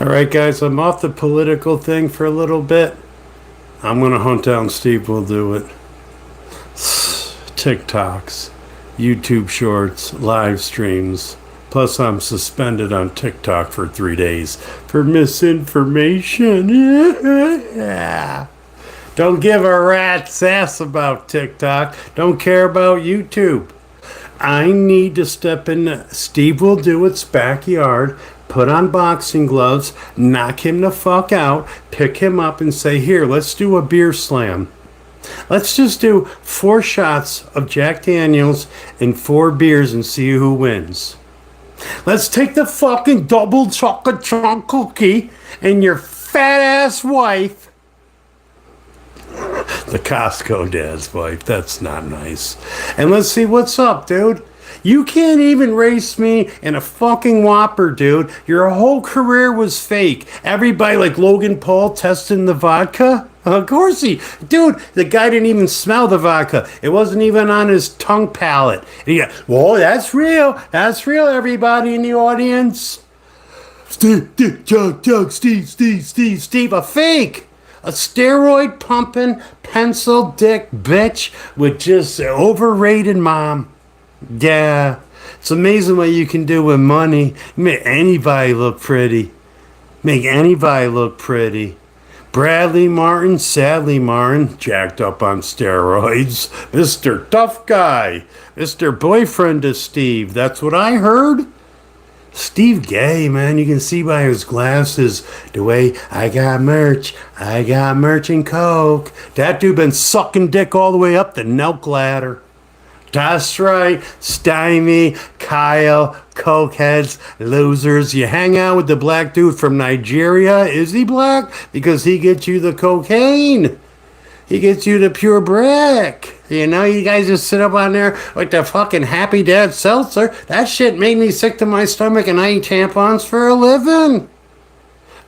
All right, guys, I'm off the political thing for a little bit. I'm going to hunt down Steve will do it. TikToks, YouTube shorts, live streams. Plus, I'm suspended on TikTok for 3 days for misinformation. Don't give a rat's ass about TikTok. Don't care about YouTube. I need to step in Steve will do it's backyard, put on boxing gloves, knock him the fuck out, pick him up and say, here, let's do a beer slam. Let's just do 4 shots of Jack Daniels and 4 beers and see who wins. Let's take the fucking double chocolate chunk cookie and your fat ass wife. The Costco dad's wife. That's not nice. And let's see what's up, dude. You can't even race me in a fucking Whopper, dude. Your whole career was fake. Everybody like Logan Paul testing the vodka. Of course dude, the guy didn't even smell the vodka. It wasn't even on his tongue palate. And he got, whoa, that's real. That's real, everybody in the audience. Steve, Steve, a fake. A steroid pumping, pencil dick bitch with just overrated mom. Yeah, it's amazing what you can do with money. Make anybody look pretty. Make anybody look pretty. Bradley Martin, Sadly Martin, jacked up on steroids. Mr. Tough Guy. Mr. Boyfriend to Steve. That's what I heard. Steve gay, man. You can see by his glasses the way I got merch and coke. That dude been sucking dick all the way up the milk ladder. That's right, Stymie, Kyle, cokeheads, losers. You hang out with the black dude from Nigeria. Is he black? Because he gets you the cocaine. He gets you the pure brick. You know, you guys just sit up on there like the fucking Happy Dad seltzer. That shit made me sick to my stomach and I eat tampons for a living.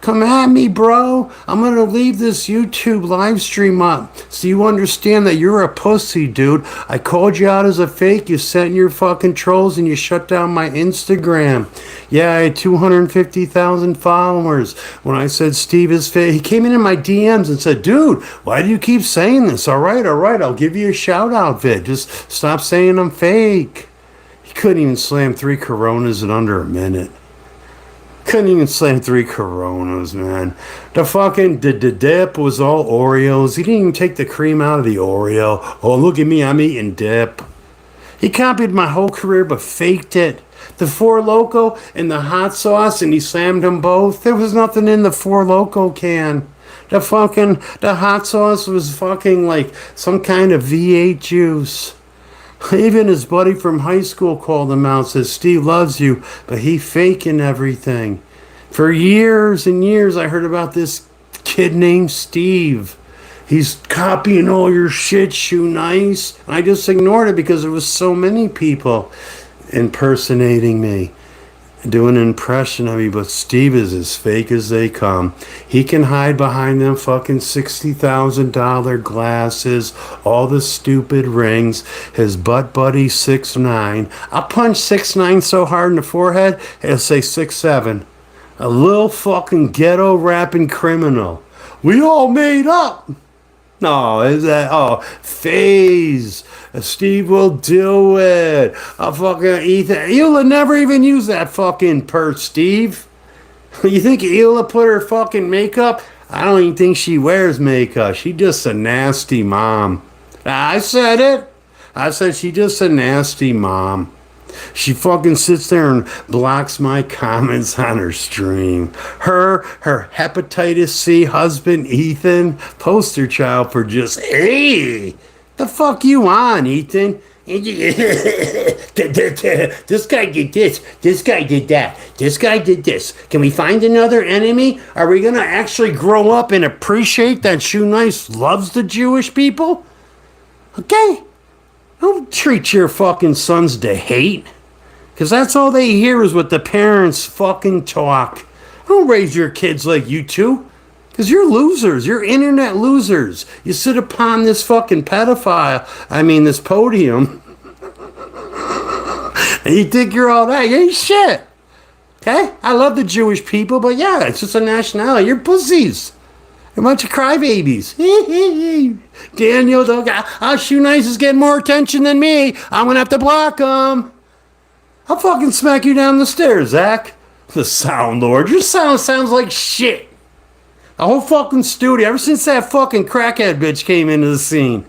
Come at me, bro. I'm going to leave this YouTube live stream up so you understand that you're a pussy, dude. I called you out as a fake. You sent your fucking trolls and you shut down my Instagram. Yeah, I had 250,000 followers. When I said Steve is fake, he came in my DMs and said, dude, why do you keep saying this? All right, I'll give you a shout out, Vid. Just stop saying I'm fake. He couldn't even slam 3 Coronas in under a minute. Couldn't even slam 3 Coronas, man. The dip was all Oreos. He didn't even take the cream out of the Oreo. Oh, look at me, I'm eating dip. He copied my whole career but faked it. The Four Loko and the hot sauce, and he slammed them both. There was nothing in the Four Loko can. The hot sauce was fucking like some kind of V8 juice. Even his buddy from high school called him out, says Steve loves you, but he faking everything. For years and years, I heard about this kid named Steve. He's copying all your shit, Shoenice. I just ignored it because there was so many people impersonating me, doing an impression of me, but Steve is as fake as they come. He can hide behind them fucking $60,000 glasses, all the stupid rings, his butt buddy 6'9". I'll punch 6'9" so hard in the forehead, he'll say 6'7". A little fucking ghetto rapping criminal. We all made up. No, is that, phase. Steve will do it. I'll fucking Ethan. Hila never even used that fucking purse, Steve. You think Hila put her fucking makeup? I don't even think she wears makeup. She just a nasty mom. I said it. I said she just a nasty mom. She fucking sits there and blocks my comments on her stream. Her hepatitis C husband, Ethan, poster child for just, hey, the fuck you on, Ethan? This guy did this. This guy did that. This guy did this. Can we find another enemy? Are we going to actually grow up and appreciate that Shoenice loves the Jewish people? Okay. Don't treat your fucking sons to hate. Because that's all they hear is what the parents fucking talk. Don't raise your kids like you two. Because you're losers. You're internet losers. You sit upon this fucking this podium. And you think you're all that. You ain't shit. Okay? I love the Jewish people, but yeah, it's just a nationality. You're pussies. You're a bunch of crybabies. Daniel, Shoenice is getting more attention than me. I'm going to have to block him. I'll fucking smack you down the stairs, Zach. The Sound Lord. Your sound sounds like shit. The whole fucking studio, ever since that fucking crackhead bitch came into the scene.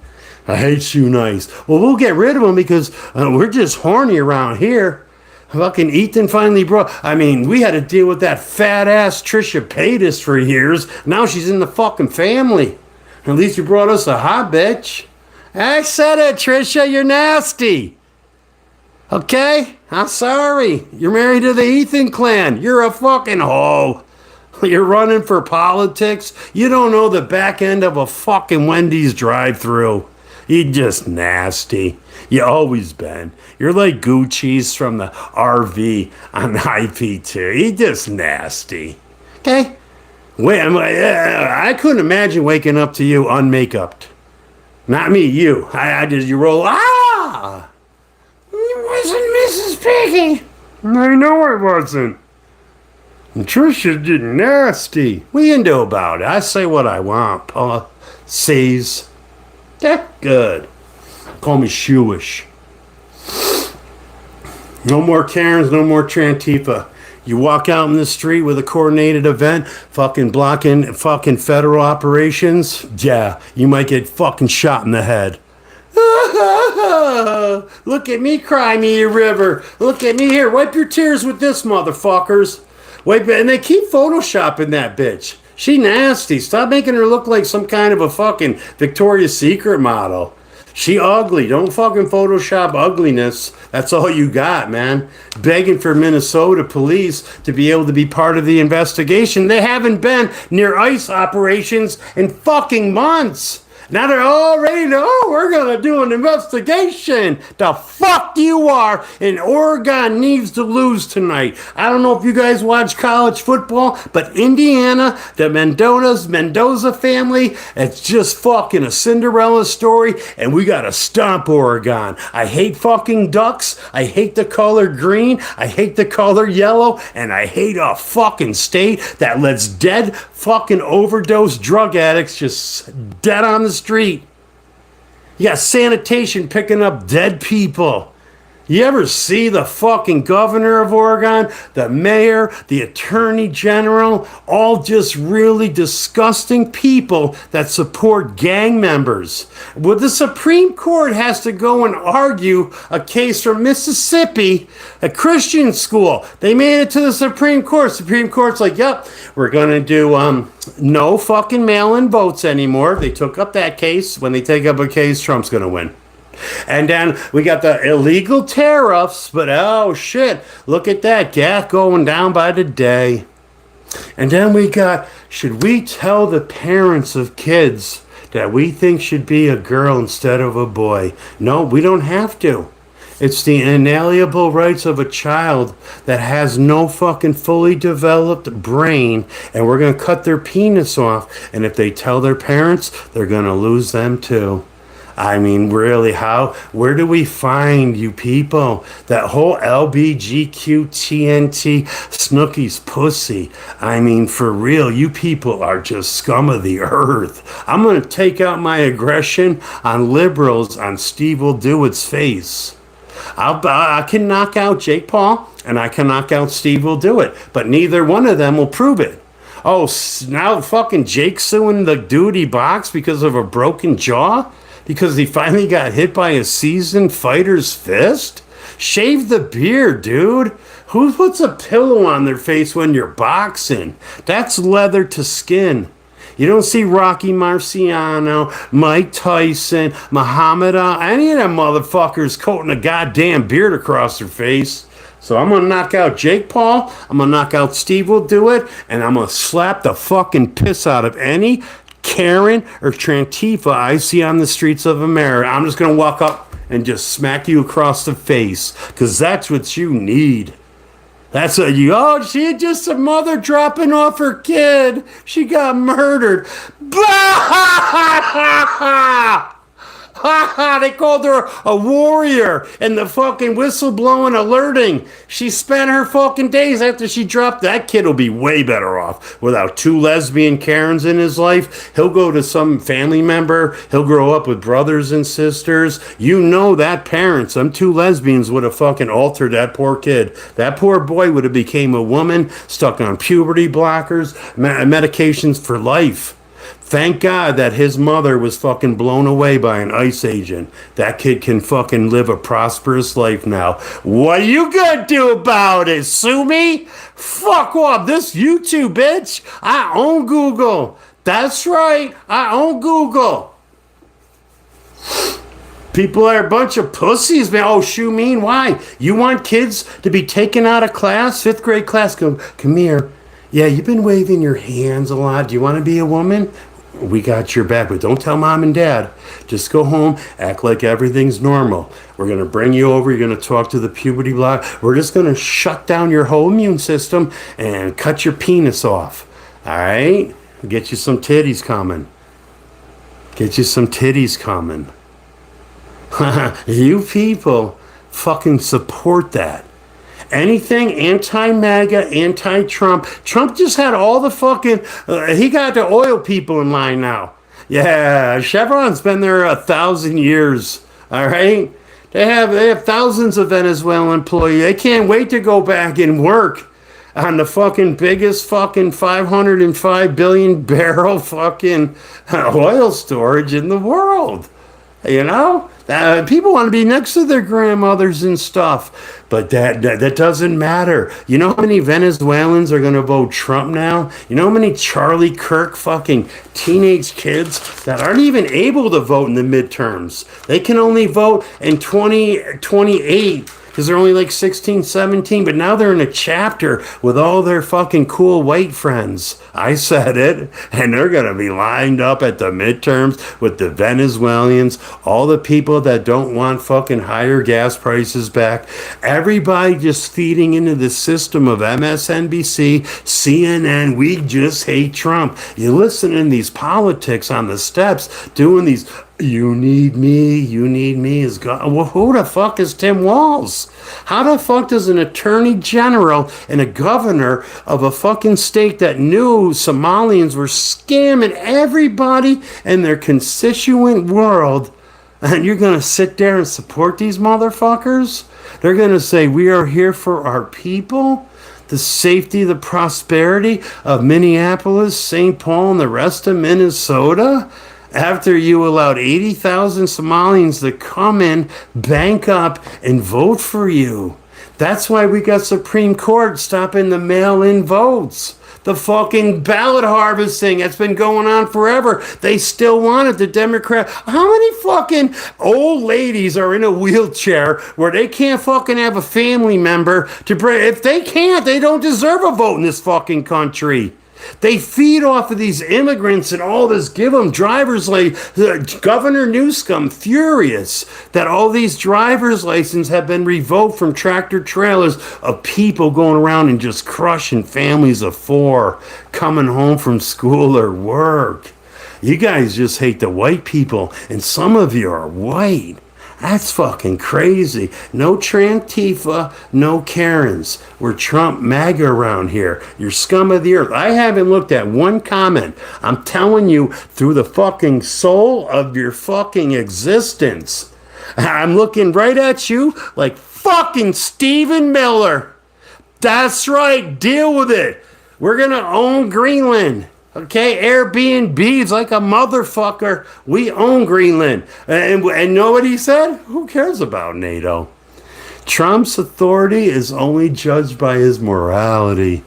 I hate Shoenice. Well, we'll get rid of him because we're just horny around here. Fucking Ethan finally brought... I mean, we had to deal with that fat-ass Trisha Paytas for years. Now she's in the fucking family. At least you brought us a hot bitch. I said it, Trisha. You're nasty. Okay? I'm sorry. You're married to the Ethan clan. You're a fucking hoe. You're running for politics. You don't know the back end of a fucking Wendy's drive-thru. You're just nasty. You always been. You're like Gucci's from the RV on the IP2. You're just nasty. Okay? Wait, I couldn't imagine waking up to you unmakeuped. Not me, you. I just, you roll, ah! It wasn't Mrs. Piggy. I know it wasn't. And Trisha did nasty. What you can do about it? I say what I want, Paula. Sees. Yeah, good. Call me Shoeish. No more Karens, no more Trantifa. You walk out in the street with a coordinated event, fucking blocking fucking federal operations, yeah, you might get fucking shot in the head. Look at me, cry me a river. Look at me here. Wipe your tears with this, motherfuckers. Wipe it. And they keep photoshopping that bitch. She nasty. Stop making her look like some kind of a fucking Victoria's Secret model. She ugly. Don't fucking Photoshop ugliness. That's all you got, man. Begging for Minnesota police to be able to be part of the investigation. They haven't been near ICE operations in fucking months. Now they're already, we're going to do an investigation. The fuck you are. And Oregon needs to lose tonight. I don't know if you guys watch college football, but Indiana, the Mendoza family, it's just fucking a Cinderella story, and we got to stomp Oregon. I hate fucking ducks. I hate the color green. I hate the color yellow. And I hate a fucking state that lets dead fucking overdose drug addicts just dead on the street. You got sanitation picking up dead people. You ever see the fucking governor of Oregon, the mayor, the attorney general, all just really disgusting people that support gang members? Well, the Supreme Court has to go and argue a case from Mississippi, a Christian school. They made it to the Supreme Court. Supreme Court's like, yep, we're going to do no fucking mail-in votes anymore. They took up that case. When they take up a case, Trump's going to win. And then we got the illegal tariffs, but oh shit, look at that, gas going down by the day. And then we got, should we tell the parents of kids that we think should be a girl instead of a boy? No, we don't have to. It's the inalienable rights of a child that has no fucking fully developed brain, and we're going to cut their penis off. And if they tell their parents, they're going to lose them too. I mean, really, where do we find you people? That whole LBGQ TNT Snooki's pussy. I mean, for real, you people are just scum of the earth. I'm going to take out my aggression on liberals on Steve Will Do It's face. I can knock out Jake Paul, and I can knock out Steve Will Do It, but neither one of them will prove it. Oh, now fucking Jake's suing the dude he boxed because of a broken jaw? Because he finally got hit by a seasoned fighter's fist? Shave the beard, dude. Who puts a pillow on their face when you're boxing? That's leather to skin. You don't see Rocky Marciano, Mike Tyson, Muhammad Ali, any of them motherfuckers coating a goddamn beard across their face. So I'm going to knock out Jake Paul, I'm going to knock out Steve Will Do It, and I'm going to slap the fucking piss out of any Karen or Trantifa I see on the streets of America. I'm just going to walk up and just smack you across the face, because that's what you need. That's what you, oh, she just a mother dropping off her kid. She got murdered. Blah! Ha ha! They called her a warrior and the fucking whistle blowing, alerting. She spent her fucking days after she dropped. That kid will be way better off without two lesbian Karens in his life. He'll go to some family member. He'll grow up with brothers and sisters. You know that parents, them two lesbians would have fucking altered that poor kid. That poor boy would have became a woman stuck on puberty blockers, medications for life. Thank God that his mother was fucking blown away by an ICE agent. That kid can fucking live a prosperous life now. What are you gonna do about it? Sue me? Fuck off. This YouTube, bitch. I own Google. That's right. I own Google. People are a bunch of pussies, man. Oh, Shoenice, why? You want kids to be taken out of class? 5th grade class. Come here. Yeah, you've been waving your hands a lot. Do you want to be a woman? We got your back, but don't tell mom and dad. Just go home, act like everything's normal. We're going to bring you over. You're going to talk to the puberty block. We're just going to shut down your whole immune system and cut your penis off. All right? Get you some titties coming. Get you some titties coming. You people fucking support that. Anything anti-MAGA, anti-Trump. Trump just had all the fucking... he got the oil people in line now. Yeah, Chevron's been there 1,000 years. All right? They have thousands of Venezuelan employees. They can't wait to go back and work on the fucking biggest fucking 505 billion barrel fucking oil storage in the world. You know? People want to be next to their grandmothers and stuff, but that doesn't matter. You know how many Venezuelans are going to vote Trump now? You know how many Charlie Kirk fucking teenage kids that aren't even able to vote in the midterms? They can only vote in 2028 because they're only like 16, 17, but now they're in a chapter with all their fucking cool white friends. I said it, and they're going to be lined up at the midterms with the Venezuelans, all the people that don't want fucking higher gas prices back. Everybody just feeding into the system of MSNBC, CNN. We just hate Trump. You listen to these politics on the steps doing these... You need me is God. Well, who the fuck is Tim Walz? How the fuck does an attorney general and a governor of a fucking state that knew Somalians were scamming everybody in their constituent world, and you're going to sit there and support these motherfuckers? They're going to say, we are here for our people, the safety, the prosperity of Minneapolis, St. Paul, and the rest of Minnesota? After you allowed 80,000 Somalians to come in, bank up, and vote for you. That's why we got Supreme Court stopping the mail-in votes. The fucking ballot harvesting that's been going on forever. They still want it, the Democrat. How many fucking old ladies are in a wheelchair where they can't fucking have a family member to bring? If they can't, they don't deserve a vote in this fucking country. They feed off of these immigrants and all this, give them driver's license. Governor Newsom furious that all these driver's licenses have been revoked from tractor trailers of people going around and just crushing families of 4 coming home from school or work. You guys just hate the white people, and some of you are white. That's fucking crazy. No Trantifa, no Karens. We're Trump MAGA around here. You're scum of the earth. I haven't looked at one comment. I'm telling you, through the fucking soul of your fucking existence. I'm looking right at you like fucking Stephen Miller. That's right. Deal with it. We're going to own Greenland. Okay, Airbnb is like a motherfucker. We own Greenland. And know what he said? Who cares about NATO? Trump's authority is only judged by his morality.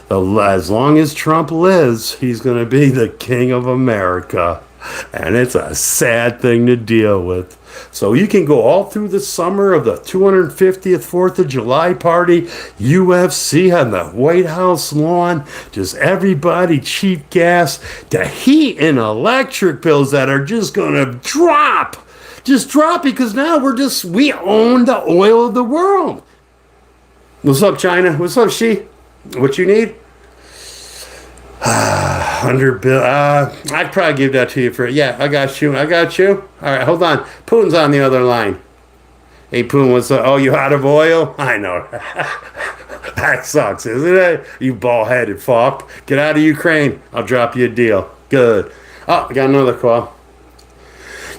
As long as Trump lives, he's going to be the king of America. And it's a sad thing to deal with. So you can go all through the summer of the 250th 4th of July party, UFC on the White House lawn, just everybody cheap gas, the heat and electric bills that are just going to drop. Just drop because now we own the oil of the world. What's up, China? What's up, Xi? What you need? 100 bill. I'd probably give that to you for. Yeah, I got you. I got you. All right, hold on. Putin's on the other line. Hey, Putin, what's up? Oh, you out of oil? I know. That sucks, isn't it? You ball-headed fuck. Get out of Ukraine. I'll drop you a deal. Good. Oh, I got another call.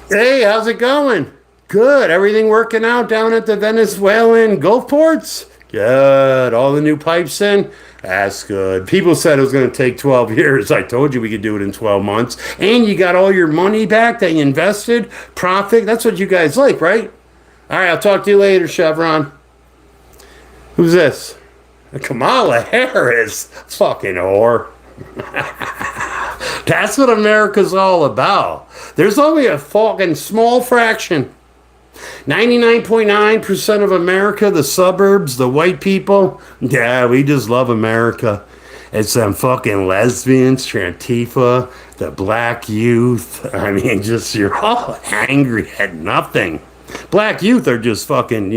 Hey, how's it going? Good. Everything working out down at the Venezuelan Gulf ports? Good. All the new pipes in? That's good. People said it was going to take 12 years. I told you we could do it in 12 months. And you got all your money back that you invested? Profit? That's what you guys like, right? All right, I'll talk to you later, Chevron. Who's this? Kamala Harris. Fucking whore. That's what America's all about. There's only a fucking small fraction. 99.9% of America, the suburbs, the white people, yeah, we just love America. It's them fucking lesbians, Antifa, the black youth. I mean, just you're all angry at nothing. Black youth are just fucking,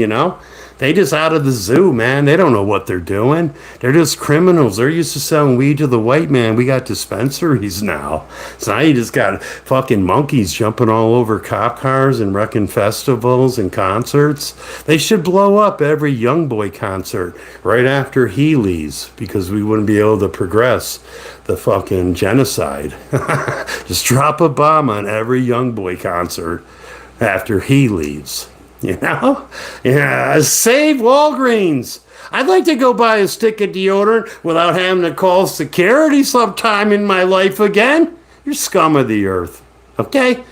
they just out of the zoo, man. They don't know what they're doing. They're just criminals. They're used to selling weed to the white man. We got dispensaries now. So now you just got fucking monkeys jumping all over cop cars and wrecking festivals and concerts. They should blow up every young boy concert right after he leaves because we wouldn't be able to progress the fucking genocide. Just drop a bomb on every young boy concert after he leaves. Yeah, save Walgreens. I'd like to go buy a stick of deodorant without having to call security sometime in my life again. You're scum of the earth. Okay?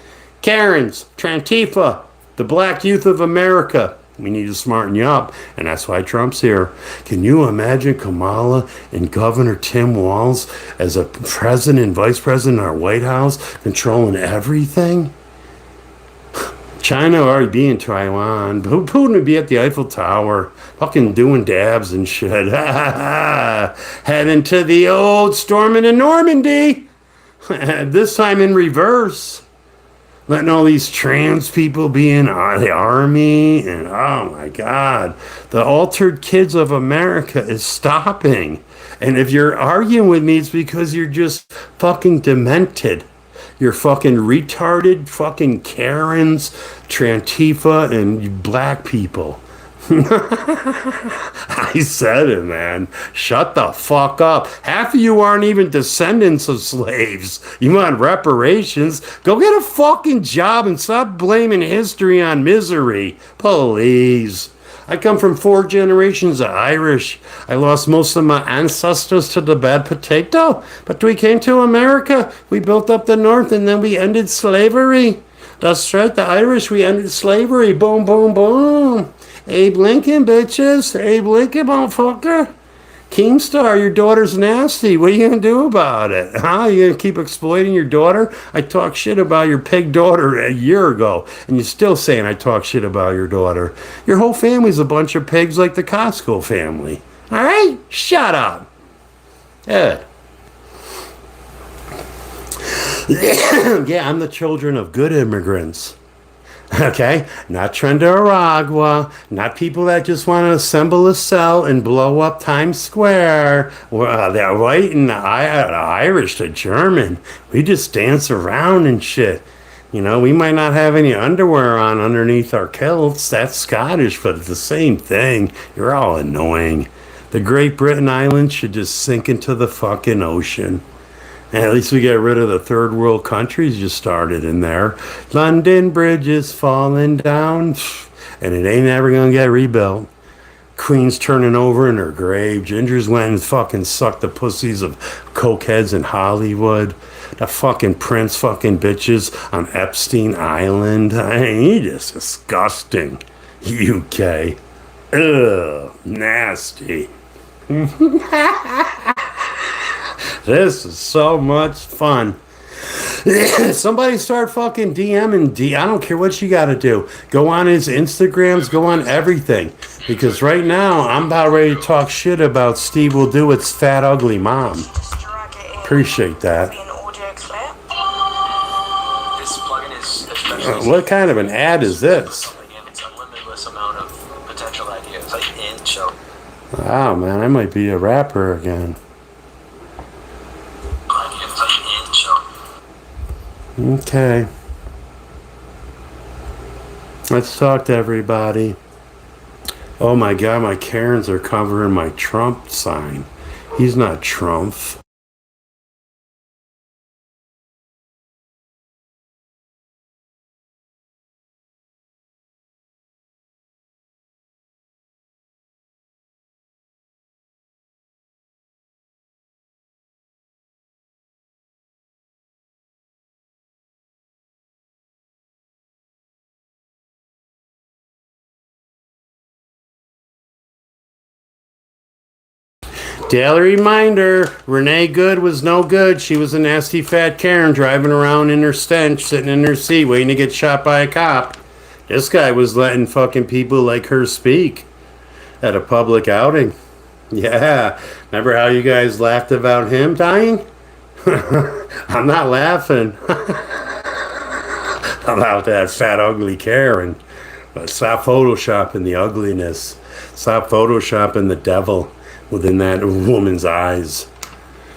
Karens, Trantifa, the black youth of America. We need to smarten you up, and that's why Trump's here. Can you imagine Kamala and Governor Tim Walz as a president and vice president in our White House controlling everything? China would already be in Taiwan. Putin would be at the Eiffel Tower, fucking doing dabs and shit. Heading to the old storming in Normandy. This time in reverse. Letting all these trans people be in the army. And oh my God. The altered kids of America is stopping. And if you're arguing with me, it's because you're just fucking demented. You're fucking retarded, fucking Karens, Trantifa, and black people. I said it, man. Shut the fuck up. Half of you aren't even descendants of slaves. You want reparations? Go get a fucking job and stop blaming history on misery. Please. I come from 4 generations of Irish. I lost most of my ancestors to the bad potato. But we came to America. We built up the North and then we ended slavery. That's right, the Irish, we ended slavery. Boom, boom, boom. Abe Lincoln, bitches. Abe Lincoln, motherfucker. Keemstar, your daughter's nasty. What are you going to do about it? Huh? You going to keep exploiting your daughter? I talked shit about your pig daughter a year ago, and you're still saying I talk shit about your daughter. Your whole family's a bunch of pigs like the Costco family. All right? Shut up. Yeah. Yeah, I'm the children of good immigrants. Okay, not Trendaragua, not people that just want to assemble a cell and blow up Times Square. They're white and the Irish, the German. We just dance around and shit. We might not have any underwear on underneath our kilts. That's Scottish, but it's the same thing. You're all annoying. The Great Britain Islands should just sink into the fucking ocean. And at least we get rid of the third world countries you started in there. London Bridge is falling down, and it ain't ever gonna get rebuilt. Queen's turning over in her grave. Ginger's went and fucking sucked the pussies of cokeheads in Hollywood. The fucking prince fucking bitches on Epstein Island. I mean, you're just disgusting. UK. Ugh, nasty. This is so much fun. Somebody start fucking DMing I don't care what you gotta do. Go on his Instagrams, go on everything. Because right now, I'm about ready to talk shit about Steve Will Do It's fat, ugly mom. Appreciate that. What kind of an ad is this? Oh man, I might be a rapper again. Okay. Let's talk to everybody. Oh my God, my Karens are covering my Trump sign. He's not Trump. Daily reminder, Renee Good was no good. She was a nasty fat Karen driving around in her stench, sitting in her seat, waiting to get shot by a cop. This guy was letting fucking people like her speak at a public outing. Yeah, remember how you guys laughed about him dying? I'm not laughing about that fat, ugly Karen. But stop photoshopping the ugliness. Stop photoshopping the devil within that woman's eyes.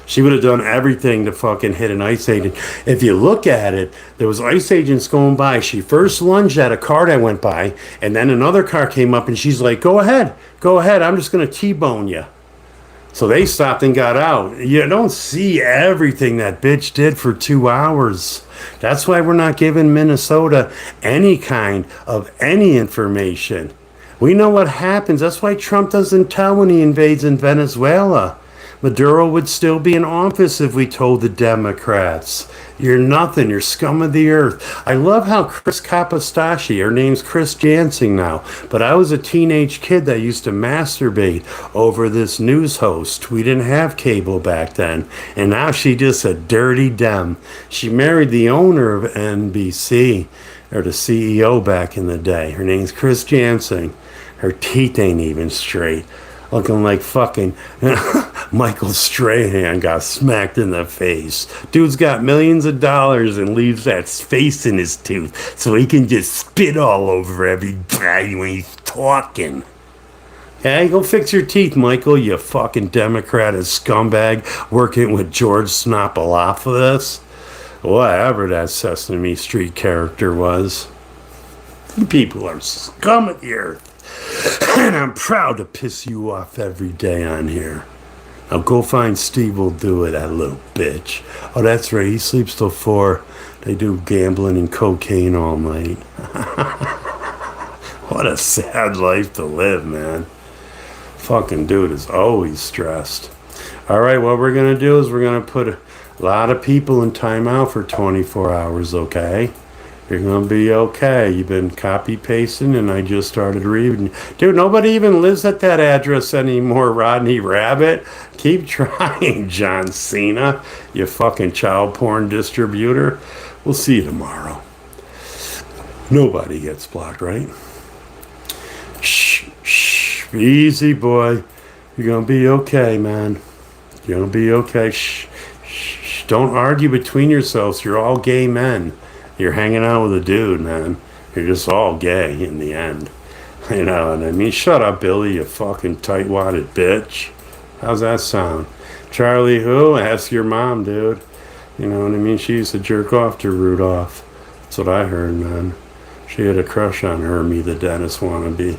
She would have done everything to fucking hit an ICE agent. If you look at it, there was ICE agents going by. She first lunged at a car that went by, and then another car came up, and she's like, go ahead, I'm just going to T-bone you. So they stopped and got out. You don't see everything that bitch did for 2 hours. That's why we're not giving Minnesota any kind of any information. We know what happens. That's why Trump doesn't tell when he invades in Venezuela. Maduro would still be in office if we told the Democrats. You're nothing. You're scum of the earth. I love how Chris Capostaci, her name's Chris Jansing now, but I was a teenage kid that used to masturbate over this news host. We didn't have cable back then, and now she's just a dirty Dem. She married the owner of NBC, or the CEO back in the day. Her name's Chris Jansing. Her teeth ain't even straight. Looking like fucking Michael Strahan got smacked in the face. Dude's got millions of dollars and leaves that face in his tooth so he can just spit all over everybody when he's talking. Okay, go fix your teeth, Michael, you fucking Democrat and scumbag working with George Snopolopoulos. Whatever that Sesame Street character was. You people are scum of the earth. And I'm proud to piss you off every day on here. Now go find Steve will do it, that little bitch. Oh, that's right, he sleeps till 4. They do gambling and cocaine all night. What a sad life to live, man. Fucking dude is always stressed. Alright, what we're going to do is we're going to put a lot of people in timeout for 24 hours, okay? You're going to be okay. You've been copy-pasting, and I just started reading. Dude, nobody even lives at that address anymore, Rodney Rabbit. Keep trying, John Cena, you fucking child porn distributor. We'll see you tomorrow. Nobody gets blocked, right? Shh, shh. Easy, boy. You're going to be okay, man. You're going to be okay. Shh, shh, shh. Don't argue between yourselves. You're all gay men. You're hanging out with a dude, man. You're just all gay in the end. You know what I mean? Shut up, Billy, you fucking tight-wadded bitch. How's that sound? Charlie who? Ask your mom, dude. You know what I mean? She used to jerk off to Rudolph. That's what I heard, man. She had a crush on Hermie, the dentist wannabe.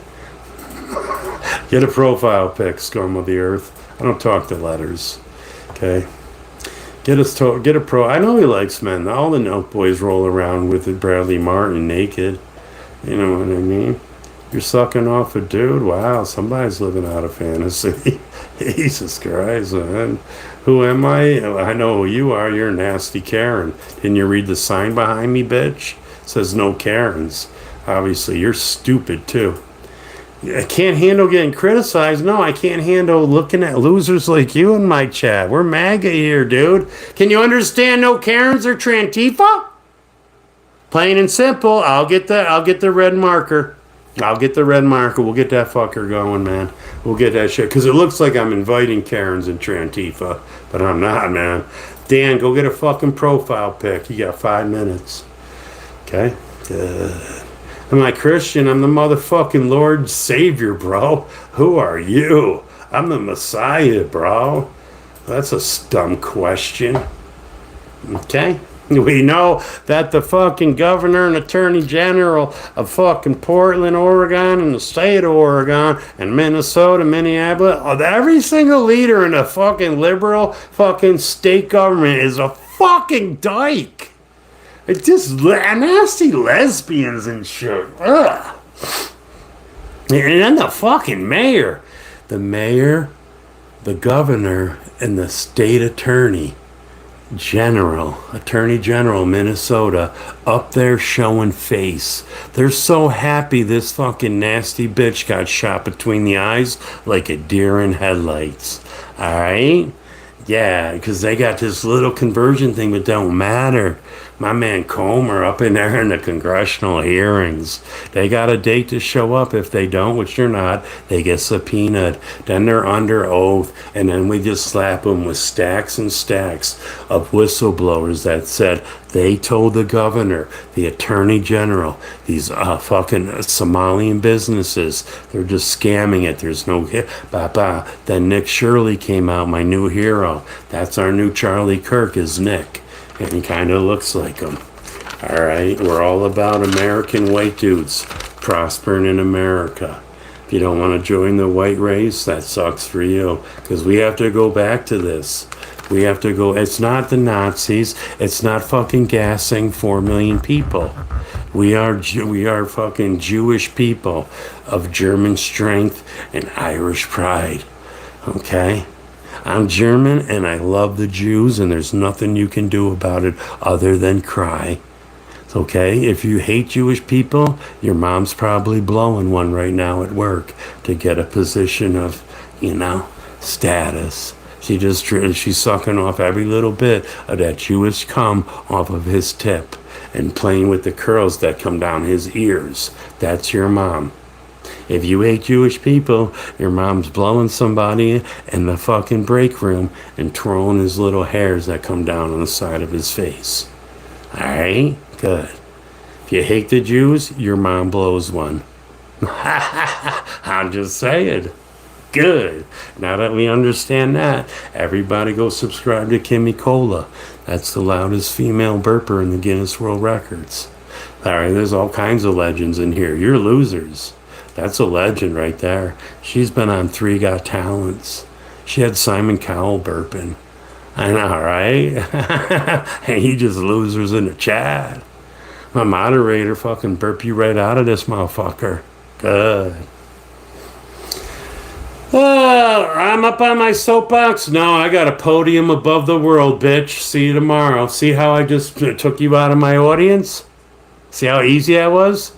Get a profile pic, scum of the earth. I don't talk to letters. Okay? Get a pro. I know he likes men. All the Nelk boys roll around with Bradley Martin naked. You know what I mean? You're sucking off a dude? Wow, somebody's living out a fantasy. Jesus Christ, man. Who am I? I know who you are. You're a nasty Karen. Didn't you read the sign behind me, bitch? It says no Karens. Obviously, you're stupid, too. I can't handle getting criticized. No, I can't handle looking at losers like you in my chat. We're MAGA here, dude. Can you understand no Karens or Trantifa? Plain and simple. I'll get the red marker. I'll get the red marker. We'll get that fucker going, man. We'll get that shit. Because it looks like I'm inviting Karens and Trantifa. But I'm not, man. Dan, go get a fucking profile pic. You got 5 minutes. Okay? Good. Am I Christian? I'm the motherfucking Lord Savior, bro. Who are you? I'm the Messiah, bro. That's a dumb question. Okay? We know that the fucking governor and attorney general of fucking Portland, Oregon, and the state of Oregon, and Minnesota, Minneapolis, every single leader in the fucking liberal fucking state government is a fucking dyke. It's just nasty lesbians and shit. Ugh. And then the fucking mayor. The mayor, the governor, and the state attorney general, Minnesota, up there showing face. They're so happy this fucking nasty bitch got shot between the eyes like a deer in headlights. Alright? Yeah, because they got this little conversion thing, but don't matter. My man Comer up in there in the congressional hearings. They got a date to show up. If they don't, which they're not, they get subpoenaed. Then they're under oath, and then we just slap them with stacks and stacks of whistleblowers that said they told the governor, the attorney general, these fucking Somalian businesses, they're just scamming it. There's no hit. Then Nick Shirley came out, my new hero. That's our new Charlie Kirk, is Nick. And he kind of looks like him. All right, we're all about American white dudes prospering in America. If you don't want to join the white race, that sucks for you, because we have to go back to this. We have to go. It's not the Nazis. It's not fucking gassing 4 million people. We are fucking Jewish people of German strength and Irish pride. Okay? I'm German and I love the Jews, and there's nothing you can do about it other than cry. Okay? If you hate Jewish people, your mom's probably blowing one right now at work to get a position of, status. She's sucking off every little bit of that Jewish cum off of his tip and playing with the curls that come down his ears. That's your mom. If you hate Jewish people, your mom's blowing somebody in the fucking break room and twirling his little hairs that come down on the side of his face. Alright? Good. If you hate the Jews, your mom blows one. I'm just saying. Good. Now that we understand that, everybody go subscribe to Kimmy Cola. That's the loudest female burper in the Guinness World Records. Alright, there's all kinds of legends in here. You're losers. That's a legend right there. She's been on 3 Got Talents. She had Simon Cowell burping. I know, right? And he just losers in the chat. My moderator fucking burp you right out of this motherfucker. Good. I'm up on my soapbox. No, I got a podium above the world, bitch. See you tomorrow. See how I just took you out of my audience? See how easy that was?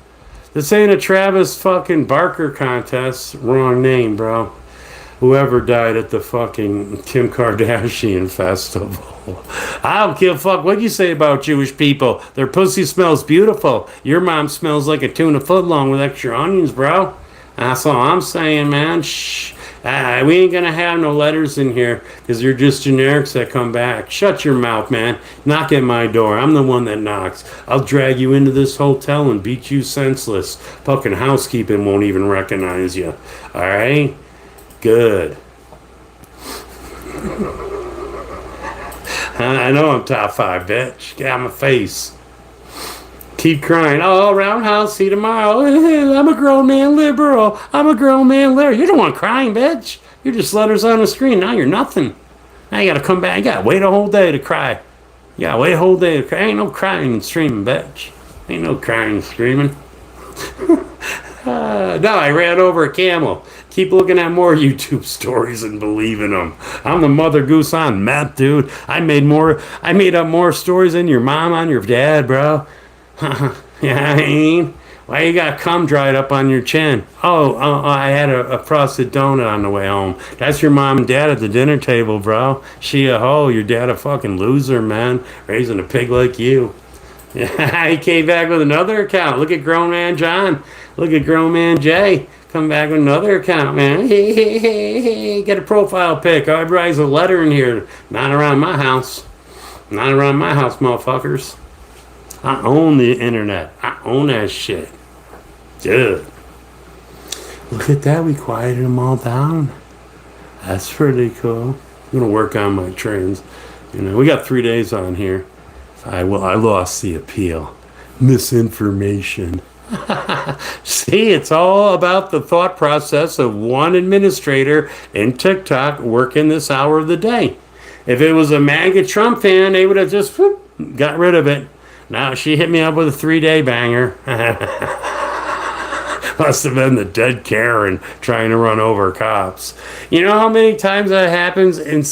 This ain't a Travis fucking Barker contest. Wrong name, bro. Whoever died at the fucking Kim Kardashian festival. I don't give a fuck what you say about Jewish people. Their pussy smells beautiful. Your mom smells like a tuna footlong with extra onions, bro. That's all I'm saying, man. Shh. We ain't gonna have no letters in here because you're just generics that come back. Shut your mouth, man. Knock at my door. I'm the one that knocks. I'll drag you into this hotel and beat you senseless. Fucking housekeeping won't even recognize you. Alright? Good. I know I'm top 5, bitch. Get out of my face. Keep crying. Oh, roundhouse, see you tomorrow. I'm a grown man liberal. I'm a grown man liberal. You're the one crying, bitch. You're just letters on the screen. Now you're nothing. Now you gotta come back. You gotta wait a whole day to cry. You gotta wait a whole day to cry. Ain't no crying and screaming, bitch. Ain't no crying and screaming. No, I ran over a camel. Keep looking at more YouTube stories and believing them. I'm the mother goose on meth, dude. I made up more stories than your mom on your dad, bro. Yeah, I mean, why you got cum dried up on your chin? I had a frosted donut on the way home. That's your mom and dad at the dinner table, bro. She a hoe. Your dad a fucking loser, man. Raising a pig like you. Yeah, he came back with another account. Look at grown man John. Look at grown man Jay. Come back with another account, man. Get a profile pic. I write a letter in here. Not around my house. Not around my house, motherfuckers. I own the internet. I own that shit. Dude. Look at that. We quieted them all down. That's pretty cool. I'm going to work on my trends. We got 3 days on here. If I lost the appeal. Misinformation. See, it's all about the thought process of one administrator in TikTok working this hour of the day. If it was a MAGA Trump fan, they would have just whoop, got rid of it. Now she hit me up with a 3-day banger. Must have been the dead Karen trying to run over cops. You know how many times that happens in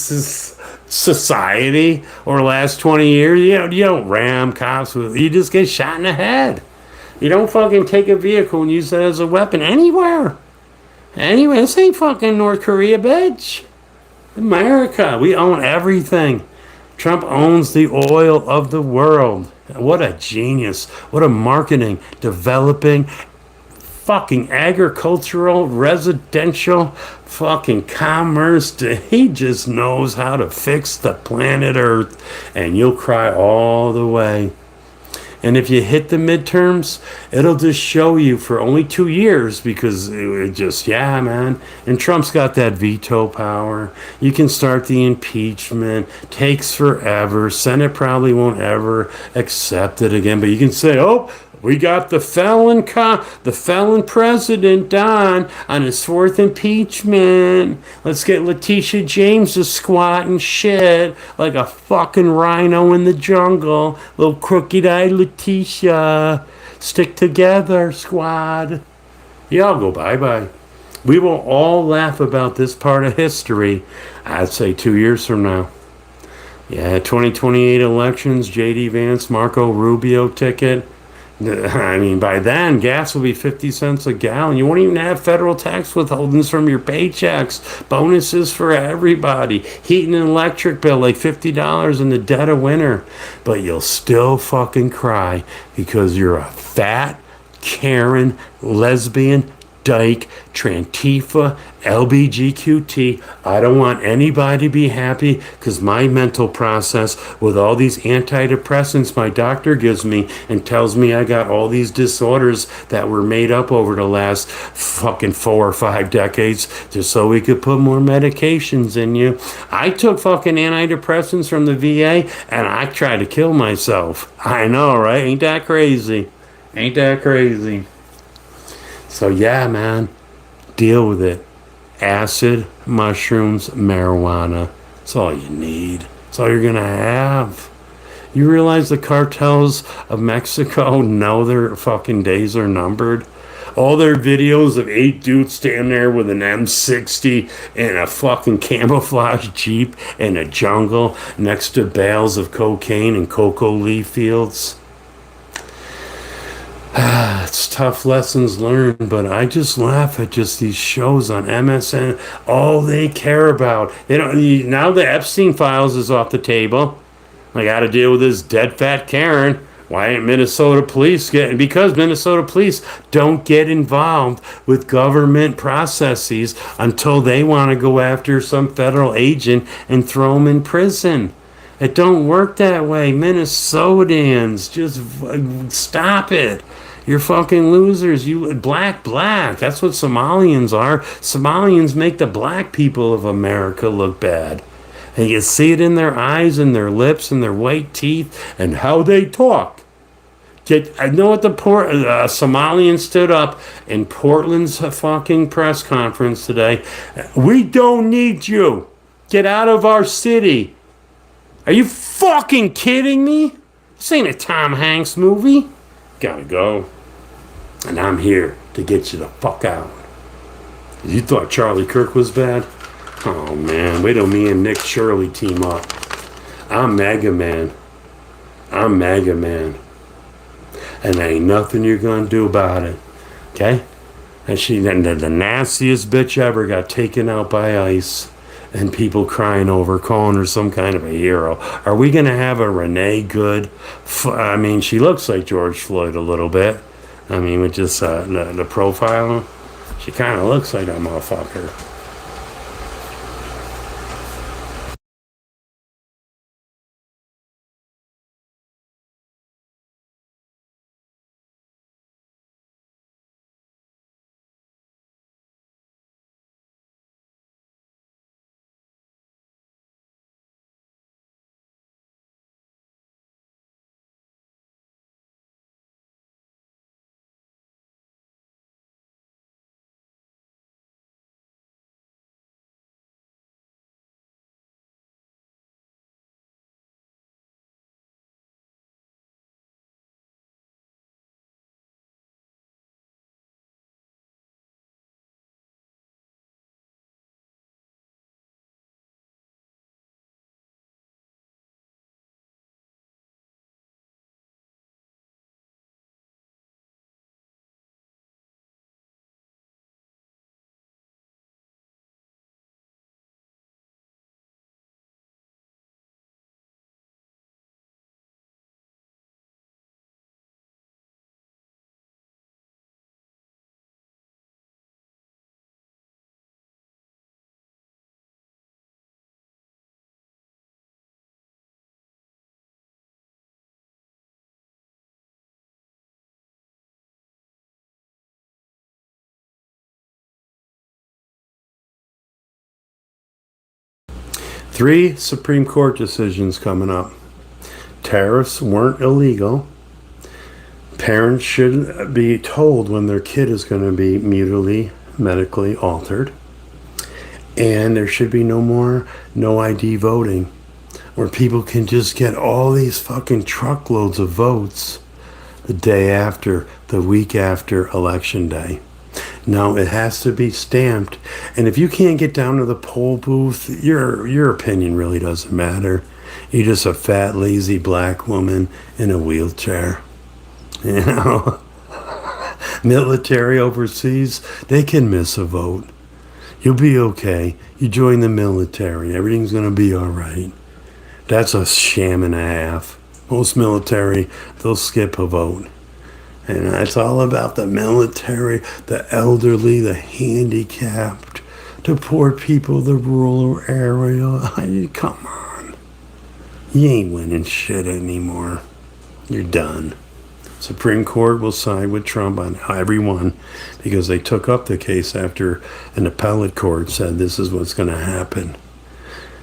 society over the last 20 years? You don't ram cops with, you just get shot in the head. You don't fucking take a vehicle and use it as a weapon anywhere. Anyway, this ain't fucking North Korea, bitch. America, we own everything. Trump owns the oil of the world. What a genius. What a marketing, developing, fucking agricultural, residential, fucking commerce. He just knows how to fix the planet Earth, and you'll cry all the way. And if you hit the midterms, it'll just show you for only 2 years because it just, yeah, man. And Trump's got that veto power. You can start the impeachment. Takes forever. Senate probably won't ever accept it again. But you can say, oh, we got the felon president on his fourth impeachment. Let's get Letitia James to squat and shit like a fucking rhino in the jungle. Little crooked-eyed Letitia. Stick together, squad. Y'all go bye-bye. We will all laugh about this part of history, I'd say 2 years from now. Yeah, 2028 elections, J.D. Vance, Marco Rubio ticket. I mean, by then, gas will be 50 cents a gallon. You won't even have federal tax withholdings from your paychecks. Bonuses for everybody. Heating and electric bill like $50 in the dead of winter. But you'll still fucking cry because you're a fat, Karen, lesbian, dyke, Trantifa, LBGQT. I don't want anybody to be happy because my mental process with all these antidepressants my doctor gives me and tells me I got all these disorders that were made up over the last fucking 4 or 5 decades just so we could put more medications in you. I took fucking antidepressants from the VA and I tried to kill myself. I know, right? Ain't that crazy? Ain't that crazy? So yeah, man, deal with it. Acid, mushrooms, marijuana. That's all you need. That's all you're going to have. You realize the cartels of Mexico know their fucking days are numbered? All their videos of 8 dudes standing there with an M60 and a fucking camouflage Jeep in a jungle next to bales of cocaine and cocoa leaf fields. It's tough lessons learned, but I just laugh at just these shows on MSN. All they care about, they don't. Now the Epstein files is off the table. I got to deal with this dead fat Karen. Why ain't Minnesota police getting? Because Minnesota police don't get involved with government processes until they want to go after some federal agent and throw him in prison. It don't work that way. Minnesotans, just stop it. You're fucking losers. You black. That's what Somalians are. Somalians make the black people of America look bad. And you see it in their eyes and their lips and their white teeth and how they talk. I know what the Somalian stood up in Portland's fucking press conference today. We don't need you. Get out of our city. Are you fucking kidding me? This ain't a Tom Hanks movie. Gotta go. And I'm here to get you the fuck out. You thought Charlie Kirk was bad? Oh man, wait till me and Nick Shirley team up. I'm Mega Man. I'm Mega Man. And there ain't nothing you're gonna do about it. Okay? And the nastiest bitch ever got taken out by ICE. And people crying over, calling her some kind of a hero. Are we gonna have a Renee Good? I mean, she looks like George Floyd a little bit. I mean, with just the profile, she kind of looks like a motherfucker. 3 Supreme Court decisions coming up. Tariffs weren't illegal. Parents should be told when their kid is going to be medically altered. And there should be no more no ID voting, where people can just get all these fucking truckloads of votes the day after, the week after Election Day. Now, it has to be stamped. And if you can't get down to the poll booth, your opinion really doesn't matter. You're just a fat, lazy black woman in a wheelchair. You know? Military overseas, they can miss a vote. You'll be okay. You join the military. Everything's going to be all right. That's a sham and a half. Most military, they'll skip a vote. And it's all about the military, the elderly, the handicapped, the poor people, the rural area. Come on. You ain't winning shit anymore. You're done. Supreme Court will side with Trump on every one because they took up the case after an appellate court said this is what's going to happen.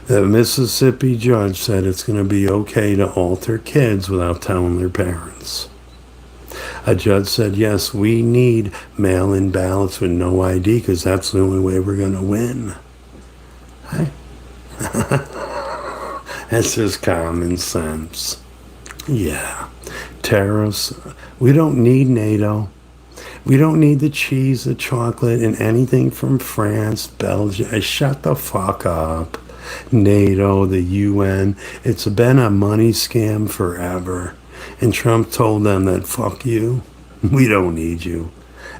The Mississippi judge said it's going to be okay to alter kids without telling their parents. A judge said, yes, we need mail-in ballots with no ID because that's the only way we're going to win. Hey? That's just common sense. Yeah. Tariffs. We don't need NATO. We don't need the cheese, the chocolate, and anything from France, Belgium. Shut the fuck up. NATO, the UN. It's been a money scam forever. And Trump told them that, fuck you. We don't need you.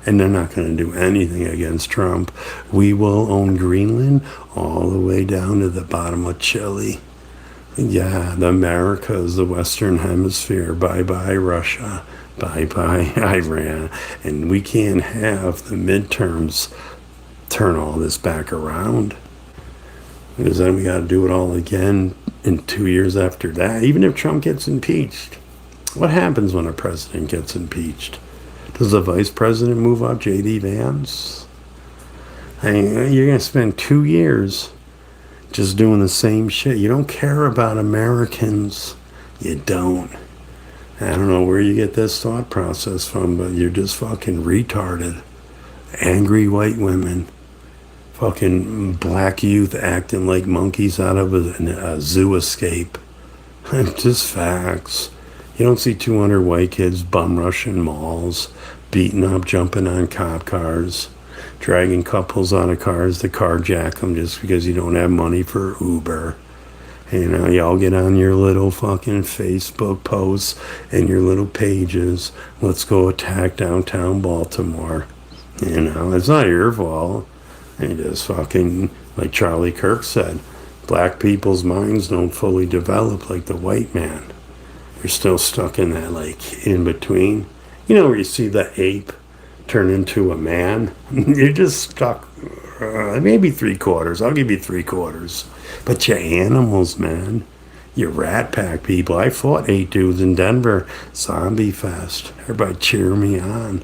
And they're not going to do anything against Trump. We will own Greenland all the way down to the bottom of Chile. Yeah, the Americas, the Western Hemisphere. Bye-bye, Russia. Bye-bye, Iran. And we can't have the midterms turn all this back around. Because then we got to do it all again in 2 years after that. Even if Trump gets impeached. What happens when a president gets impeached? Does the vice president move up, J.D. Vance? I mean, you're going to spend 2 years just doing the same shit. You don't care about Americans. You don't. I don't know where you get this thought process from, but you're just fucking retarded. Angry white women. Fucking black youth acting like monkeys out of a zoo escape. Just facts. You don't see 200 white kids bum rushing malls, beating up, jumping on cop cars, dragging couples out of cars to carjack them just because you don't have money for Uber. You know, y'all get on your little fucking Facebook posts and your little pages. Let's go attack downtown Baltimore. You know, it's not your fault. And just fucking, like Charlie Kirk said, black people's minds don't fully develop like the white man. You're still stuck in that, like, in between. You know, where you see the ape turn into a man? You're just stuck, maybe 3/4. I'll give you 3/4. But you're animals, man. You're Rat Pack people. I fought 8 dudes in Denver. Zombie Fest. Everybody cheer me on.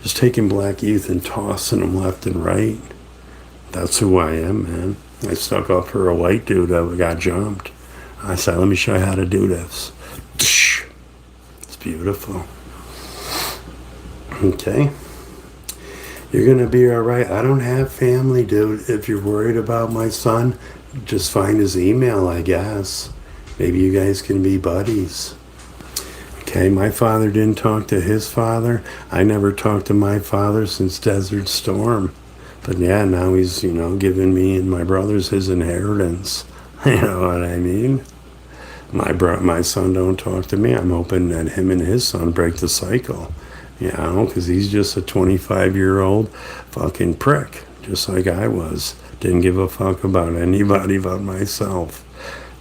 Just taking black youth and tossing them left and right. That's who I am, man. I stuck up for a white dude that got jumped. I said, let me show you how to do this. It's beautiful. Okay. You're going to be all right. I don't have family, dude. If you're worried about my son, just find his email, I guess. Maybe you guys can be buddies. Okay, my father didn't talk to his father. I never talked to my father since Desert Storm. But yeah, now he's, you know, giving me and my brothers his inheritance. You know what I mean? My son don't talk to me. I'm hoping that him and his son break the cycle. You know, because he's just a 25-year-old fucking prick, just like I was. Didn't give a fuck about anybody but myself.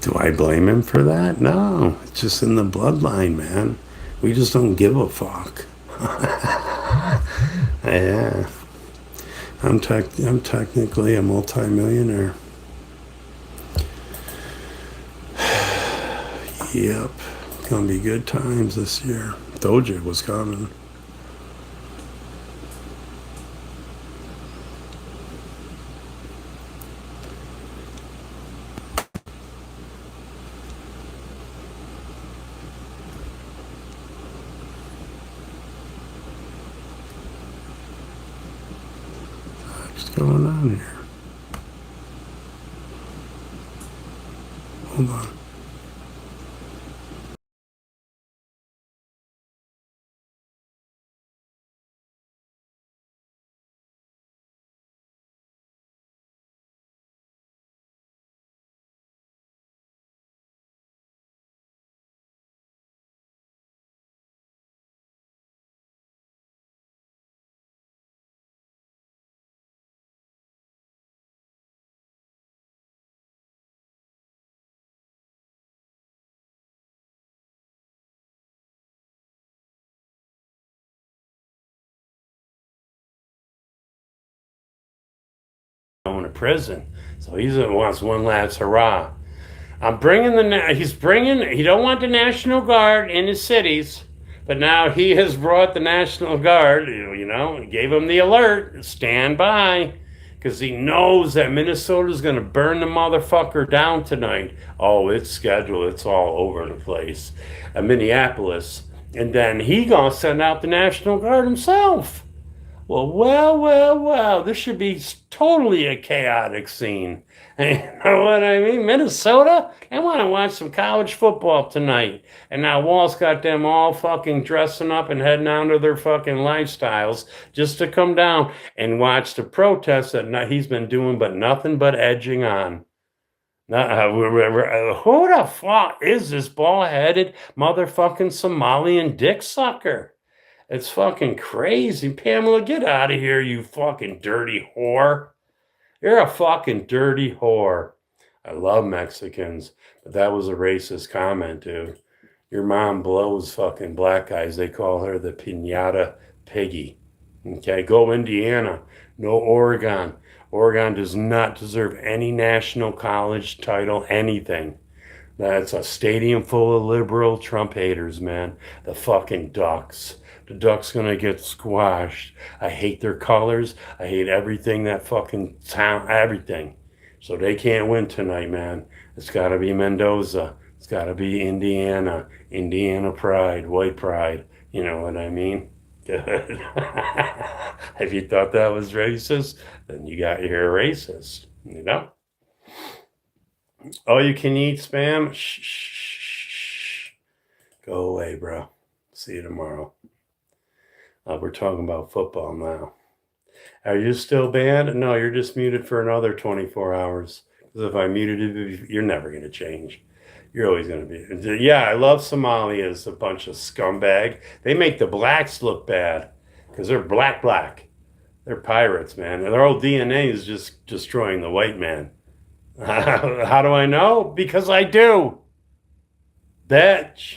Do I blame him for that? No, it's just in the bloodline, man. We just don't give a fuck. Yeah. I'm technically a multimillionaire. Yep. Gonna be good times this year. Told you it was coming. going on here? Hold on. Going to prison, so he wants one last hurrah. I'm bringing he don't want the National Guard in his cities, but now he has brought the National Guard, gave him the alert, stand by, because he knows that Minnesota's going to burn the motherfucker down tonight. Oh, it's scheduled, it's all over the place. Minneapolis. And then he going to send out the National Guard himself. Well, this should be totally a chaotic scene. You know what I mean? Minnesota, they want to watch some college football tonight. And now Wall's got them all fucking dressing up and heading down to their fucking lifestyles just to come down and watch the protests that he's been doing, but nothing but edging on. Who the fuck is this bald-headed motherfucking Somalian dick sucker? It's fucking crazy. Pamela, get out of here, you fucking dirty whore. You're a fucking dirty whore. I love Mexicans, but that was a racist comment, dude. Your mom blows fucking black guys. They call her the Piñata Piggy. Okay, go Indiana. No Oregon. Oregon does not deserve any national college title, anything. That's a stadium full of liberal Trump haters, man. The fucking Ducks. The Ducks gonna get squashed. I hate their colors. I hate everything that fucking town, everything. So they can't win tonight, man. It's gotta be Mendoza. It's gotta be Indiana. Indiana pride, white pride. You know what I mean? Good. If you thought that was racist, then you're a racist, you know? Oh, you can eat spam? Shh. Go away, bro. See you tomorrow. We're talking about football now. Are you still banned? No, you're just muted for another 24 hours. Because if I muted you, you're never going to change. You're always going to be. Yeah, I love Somalia as a bunch of scumbag. They make the blacks look bad because they're black. They're pirates, man. And their whole DNA is just destroying the white man. How do I know? Because I do. Bitch.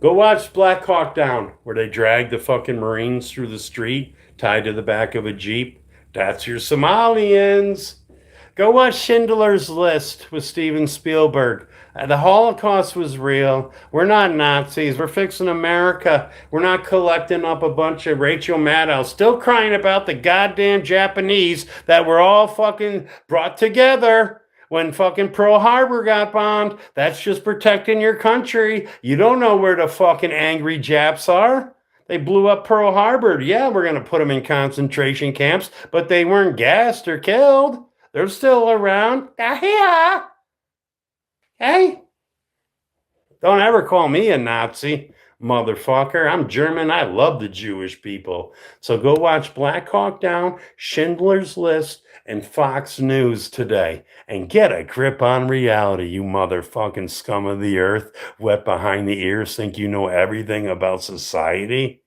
Go watch Black Hawk Down, where they drag the fucking Marines through the street, tied to the back of a Jeep. That's your Somalians. Go watch Schindler's List with Steven Spielberg. The Holocaust was real. We're not Nazis. We're fixing America. We're not collecting up a bunch of Rachel Maddow still crying about the goddamn Japanese that were all fucking brought together when fucking Pearl Harbor got bombed. That's just protecting your country. You don't know where the fucking angry Japs are. They blew up Pearl Harbor. Yeah, we're going to put them in concentration camps, but they weren't gassed or killed. They're still around. Hey, don't ever call me a Nazi, motherfucker. I'm German. I love the Jewish people. So go watch Black Hawk Down, Schindler's List, and Fox News today. And get a grip on reality, you motherfucking scum of the earth. Wet behind the ears, think you know everything about society?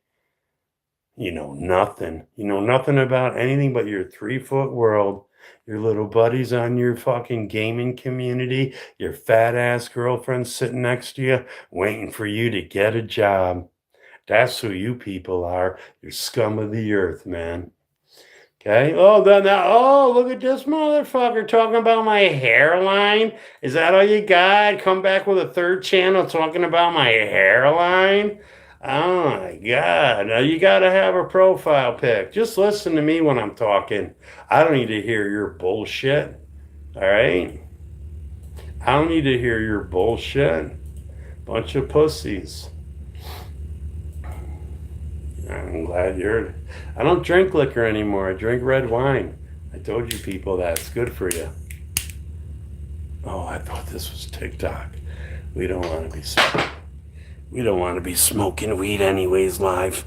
You know nothing. You know nothing about anything but your 3-foot world. Your little buddies on your fucking gaming community, your fat ass girlfriend sitting next to you, waiting for you to get a job. That's who you people are. You're scum of the earth, man. Okay. Oh, look at this motherfucker talking about my hairline. Is that all you got? Come back with a third channel talking about my hairline? Oh my God. Now you got to have a profile pic. Just listen to me when I'm talking. I don't need to hear your bullshit. All right? I don't need to hear your bullshit. Bunch of pussies. I'm glad you're. I don't drink liquor anymore. I drink red wine. I told you people that it's good for you. Oh, I thought this was TikTok. We don't want to be. We don't want to be smoking weed anyways live.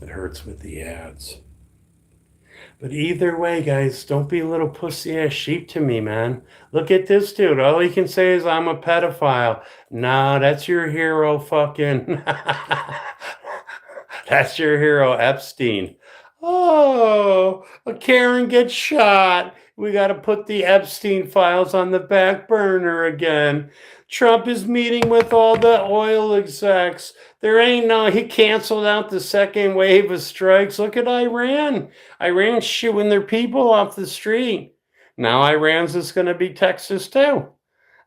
It hurts with the ads. But either way, guys, don't be a little pussy ass sheep to me, man. Look at this dude. All he can say is I'm a pedophile. Nah, that's your hero, fucking. That's your hero, Epstein. Oh, a Karen gets shot. We got to put the Epstein files on the back burner again. Trump is meeting with all the oil execs. There ain't no, he canceled out the second wave of strikes. Look at Iran. Iran's shooing their people off the street. Now Iran's is going to be Texas too.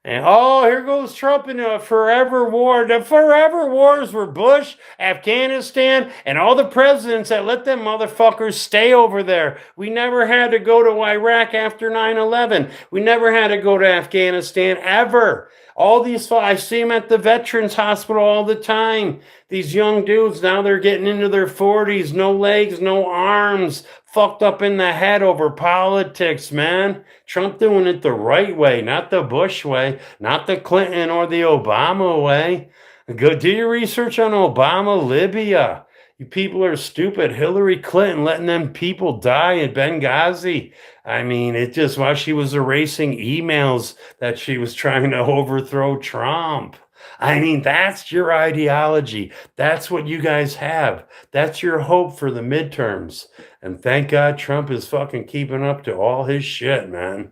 And oh, here goes Trump in a forever war. The forever wars were Bush, Afghanistan, and all the presidents that let them motherfuckers stay over there. We never had to go to Iraq after 9/11. We never had to go to Afghanistan ever. All these, I see them at the Veterans Hospital all the time. These young dudes, now they're getting into their 40s, no legs, no arms, fucked up in the head over politics, man. Trump doing it the right way, not the Bush way, not the Clinton or the Obama way. Go do your research on Obama, Libya. You people are stupid. Hillary Clinton letting them people die in Benghazi. I mean, it just while she was erasing emails that she was trying to overthrow Trump. I mean, that's your ideology. That's what you guys have. That's your hope for the midterms. And thank God Trump is fucking keeping up to all his shit, man.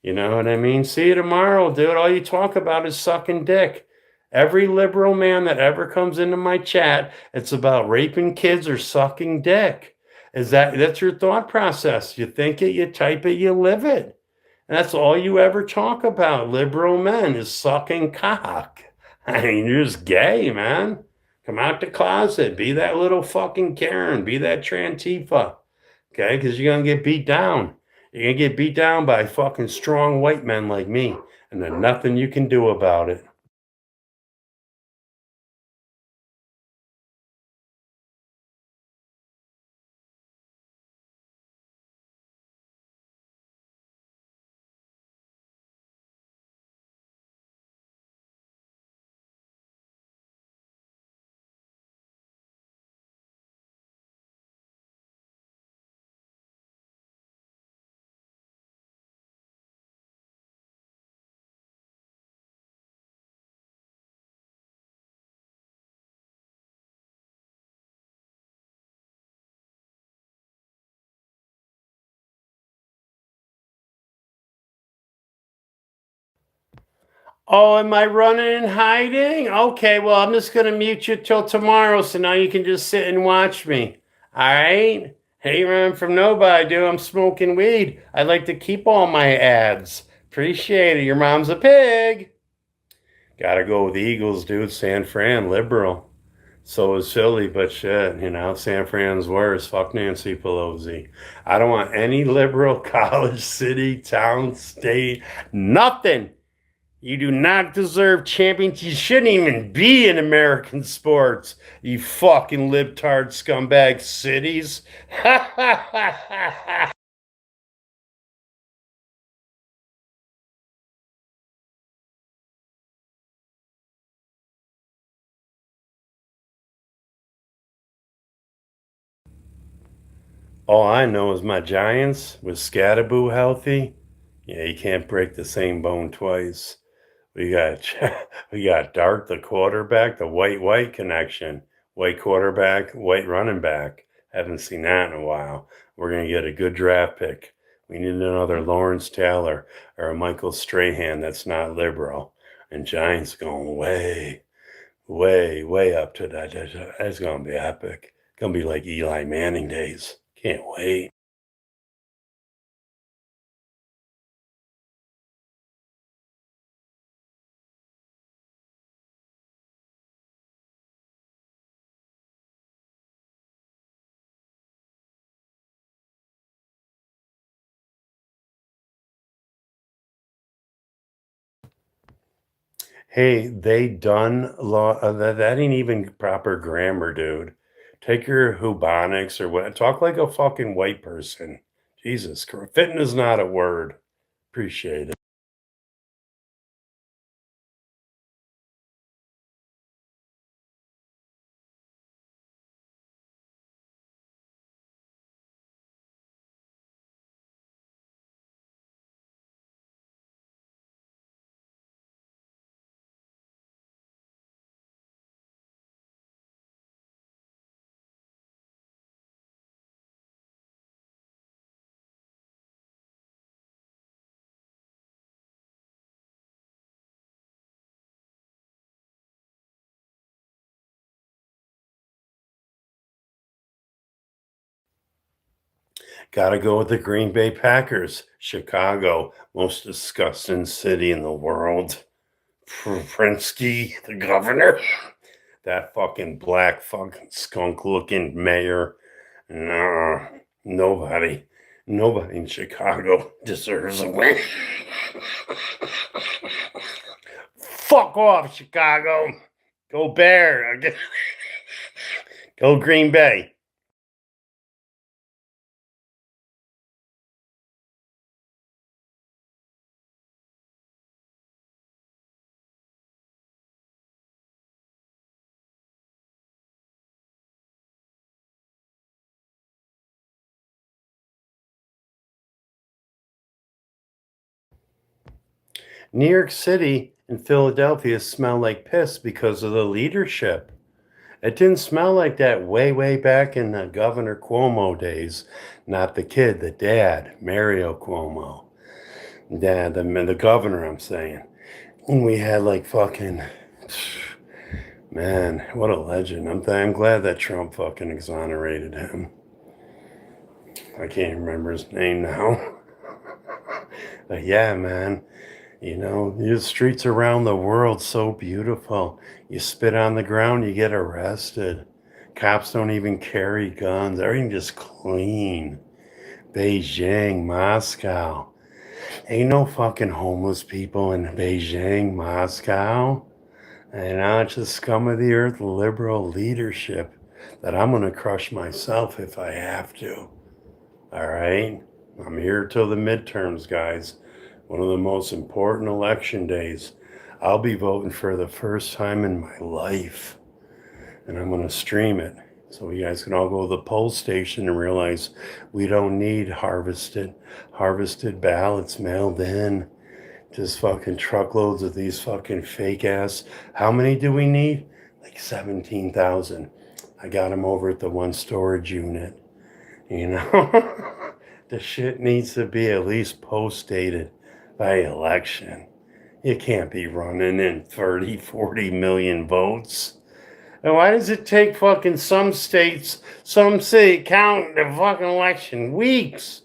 You know what I mean? See you tomorrow, dude. All you talk about is sucking dick. Every liberal man that ever comes into my chat, it's about raping kids or sucking dick. That's your thought process? You think it, you type it, you live it. And that's all you ever talk about, liberal men, is sucking cock. I mean, you're just gay, man. Come out the closet. Be that little fucking Karen. Be that Trantifa. Okay? Because you're going to get beat down. You're going to get beat down by fucking strong white men like me. And there's nothing you can do about it. Oh, am I running and hiding? Okay, well, I'm just going to mute you till tomorrow so now you can just sit and watch me. All right? Hey, run from nobody, dude. I'm smoking weed. I like to keep all my ads. Appreciate it. Your mom's a pig. Gotta go with the Eagles, dude. San Fran, liberal. So is Philly, but shit, San Fran's worse. Fuck Nancy Pelosi. I don't want any liberal college, city, town, state, nothing. You do not deserve champions. You shouldn't even be in American sports, you fucking libtard scumbag cities. All I know is my Giants with Scatterboo healthy. Yeah, you can't break the same bone twice. We got we got Dart, the quarterback, the white connection. White quarterback, white running back. Haven't seen that in a while. We're gonna get a good draft pick. We need another Lawrence Taylor or a Michael Strahan that's not liberal. And Giants going way up to that. That's gonna be epic. Gonna be like Eli Manning days. Can't wait. Hey, they done law. That ain't even proper grammar, dude. Take your Hubonics or what. Talk like a fucking white person. Jesus Christ. Fitting is not a word. Appreciate it. Gotta go with the Green Bay Packers. Chicago, most disgusting city in the world. Prinsky, the governor. That fucking black fucking skunk looking mayor. Nah, nobody in Chicago deserves a win. Fuck off, Chicago. Go Bear. Go Green Bay. New York City and Philadelphia smell like piss because of the leadership. It didn't smell like that way back in the Governor Cuomo days. Not the kid, the dad, Mario Cuomo. Dad, the governor, I'm saying. And we had like fucking, man, what a legend. I'm glad that Trump fucking exonerated him. I can't remember his name now. But yeah, man. You know, the streets around the world so beautiful. You spit on the ground, you get arrested. Cops don't even carry guns. Everything just clean. Beijing, Moscow. Ain't no fucking homeless people in Beijing, Moscow. And now it's the scum of the earth liberal leadership that I'm going to crush myself if I have to. All right? I'm here till the midterms, guys. One of the most important election days. I'll be voting for the first time in my life. And I'm going to stream it. So you guys can all go to the poll station and realize we don't need harvested ballots mailed in. Just fucking truckloads of these fucking fake ass. How many do we need? Like 17,000. I got them over at the one storage unit. You know, the shit needs to be at least post-dated by election. You can't be running in 30, 40 million votes. And why does it take fucking some states, some city count the fucking election weeks?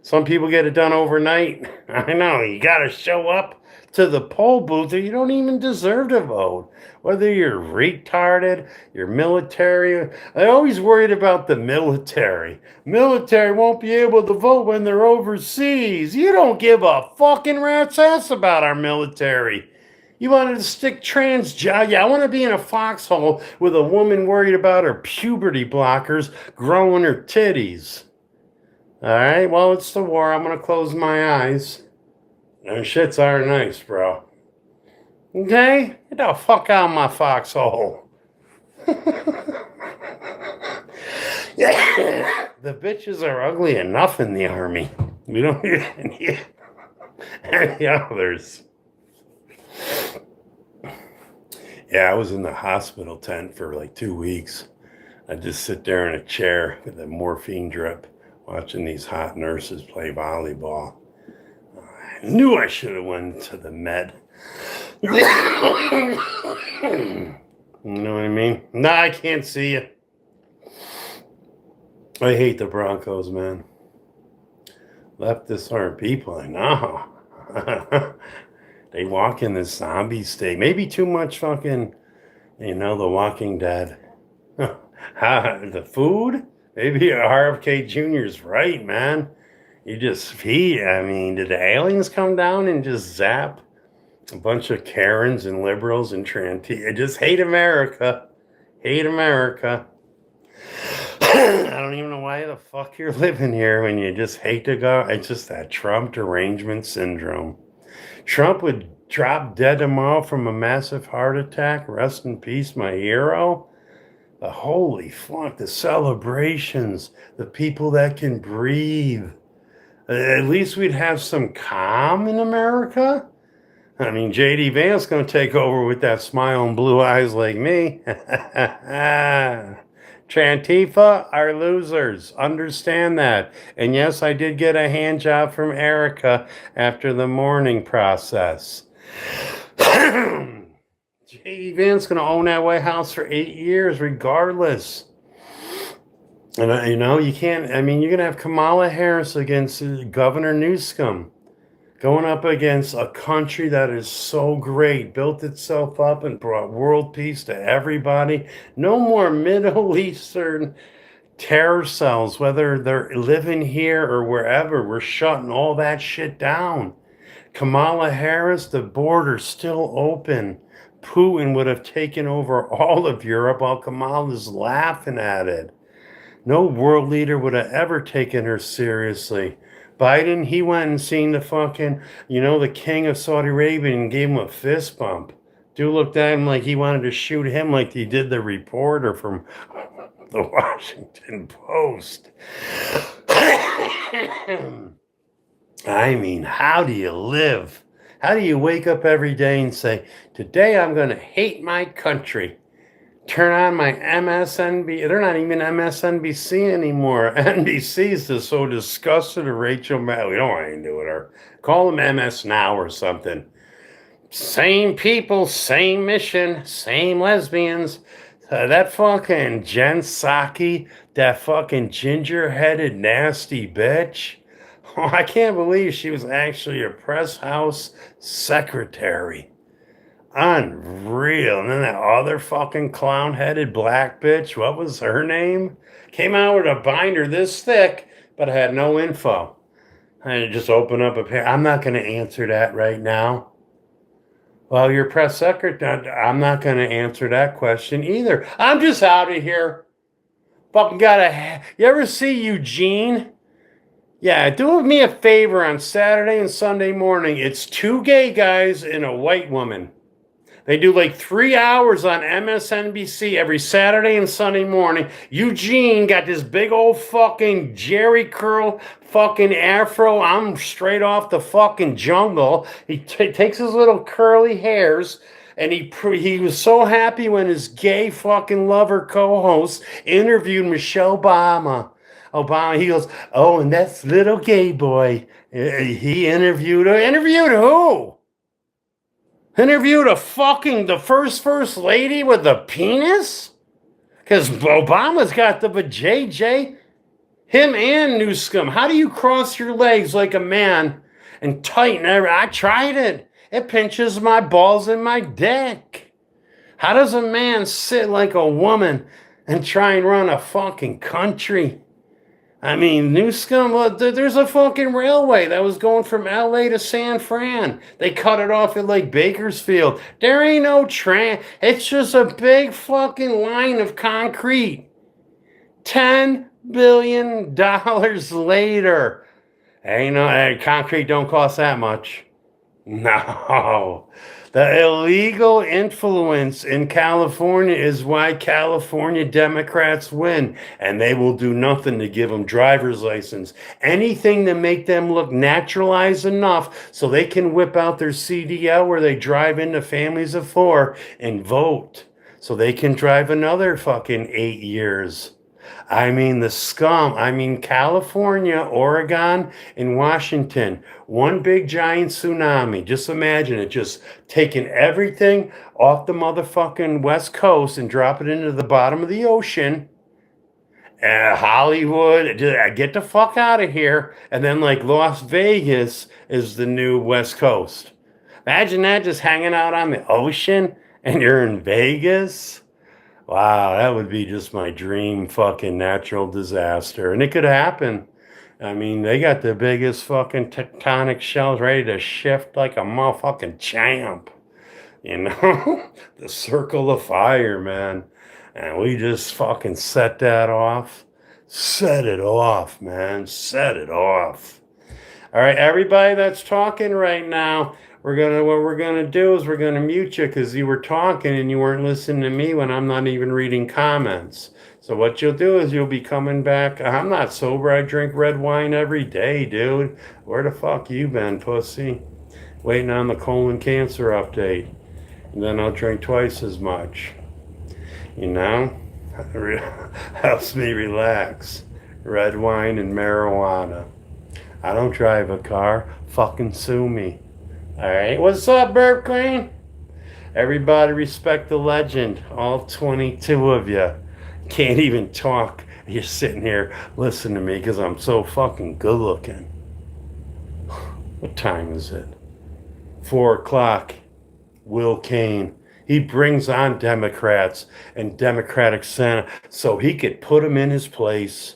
Some people get it done overnight. I know, you gotta show up to the poll booth or you don't even deserve to vote. Whether you're retarded, you're military. I always worried about the military. Military won't be able to vote when they're overseas. You don't give a fucking rat's ass about our military. You wanted to stick yeah, I want to be in a foxhole with a woman worried about her puberty blockers growing her titties. All right, well, it's the war. I'm going to close my eyes. And shits are nice, bro. Okay? Get the fuck out of my foxhole. Yeah. The bitches are ugly enough in the army. We don't need any others. Yeah, I was in the hospital tent for like 2 weeks. I just sit there in a chair with a morphine drip, watching these hot nurses play volleyball. I knew I should have went to the med. You know what I mean? Nah, I can't see you. I hate the Broncos, man. Leftists aren't people, I know. They walk in this zombie state. Maybe too much fucking, The Walking Dead. The food? Maybe RFK Jr.'s right, man. You just feed. I mean, did the aliens come down and just zap a bunch of Karens and liberals and I just hate America. Hate America. I don't even know why the fuck you're living here when you just hate to go. It's just that Trump derangement syndrome. Trump would drop dead tomorrow from a massive heart attack. Rest in peace, my hero. The holy fuck, the celebrations, the people that can breathe. At least we'd have some calm in America. I mean, JD Vance going to take over with that smile and blue eyes like me. Trantifa are losers. Understand that. And yes, I did get a hand job from Erica after the mourning process. JD Vance going to own that White House for 8 years, regardless. And, you can't, I mean, you're going to have Kamala Harris against Governor Newsom, going up against a country that is so great, built itself up and brought world peace to everybody. No more Middle Eastern terror cells, whether they're living here or wherever. We're shutting all that shit down. Kamala Harris, the border's still open. Putin would have taken over all of Europe while Kamala's laughing at it. No world leader would have ever taken her seriously. Biden, he went and seen the fucking, the king of Saudi Arabia and gave him a fist bump. Dude looked at him like he wanted to shoot him like he did the reporter from the Washington Post. I mean, how do you live? How do you wake up every day and say, today I'm going to hate my country? Turn on my MSNBC. They're not even MSNBC anymore. NBC is just so disgusted with Rachel Maddow. We don't want anything to do with her. Call them MS Now or something. Same people, same mission, same lesbians. That fucking Jen Psaki, that fucking ginger-headed nasty bitch. Oh, I can't believe she was actually a press house secretary. Unreal. And then that other fucking clown-headed black bitch, what was her name? Came out with a binder this thick, but I had no info. I had to just open up a page. I'm not going to answer that right now. Well, your press secretary, I'm not going to answer that question either. I'm just out of here. Fucking you ever see Eugene? Yeah, do me a favor on Saturday and Sunday morning. It's 2 gay guys and a white woman. They do like 3 hours on MSNBC every Saturday and Sunday morning. Eugene got this big old fucking Jerry curl fucking afro. I'm straight off the fucking jungle. He takes his little curly hairs, and he was so happy when his gay fucking lover co-host interviewed Michelle Obama. He goes, oh, and that's little gay boy. He interviewed her. Interviewed who? Interviewed the first lady with the penis? Because Obama's got the vajayjay. Him and Newsom. How do you cross your legs like a man and tighten it? I tried it. It pinches my balls and my dick. How does a man sit like a woman and try and run a fucking country? I mean, Newsom, there's a fucking railway that was going from LA to San Fran. They cut it off at like Bakersfield. There ain't no train. It's just a big fucking line of concrete. $10 billion later. Ain't no, concrete don't cost that much. No. The illegal influence in California is why California Democrats win, and they will do nothing to give them driver's license. Anything to make them look naturalized enough so they can whip out their CDL where they drive into families of 4 and vote so they can drive another fucking 8 years. I mean, the scum. I mean, California, Oregon, and Washington. One big giant tsunami. Just imagine it just taking everything off the motherfucking West Coast and drop it into the bottom of the ocean. Hollywood, get the fuck out of here. And then like Las Vegas is the new West Coast. Imagine that, just hanging out on the ocean and you're in Vegas. Wow, that would be just my dream fucking natural disaster. And it could happen. I mean, they got the biggest fucking tectonic shells ready to shift like a motherfucking champ. The circle of fire, man. And we just fucking set that off. Set it off, man. Set it off. All right, everybody that's talking right now, what we're gonna do is we're gonna mute you because you were talking and you weren't listening to me when I'm not even reading comments. So what you'll do is you'll be coming back. I'm not sober. I drink red wine every day, dude. Where the fuck you been, pussy? Waiting on the colon cancer update. And then I'll drink twice as much. You know? Helps me relax. Red wine and marijuana. I don't drive a car. Fucking sue me. Alright, what's up, Burp Queen? Everybody respect the legend. All 22 of you. Can't even talk. You're sitting here listening to me because I'm so fucking good looking. What time is it? 4 o'clock. Will Kane. He brings on Democrats and Democratic Senate so he could put them in his place.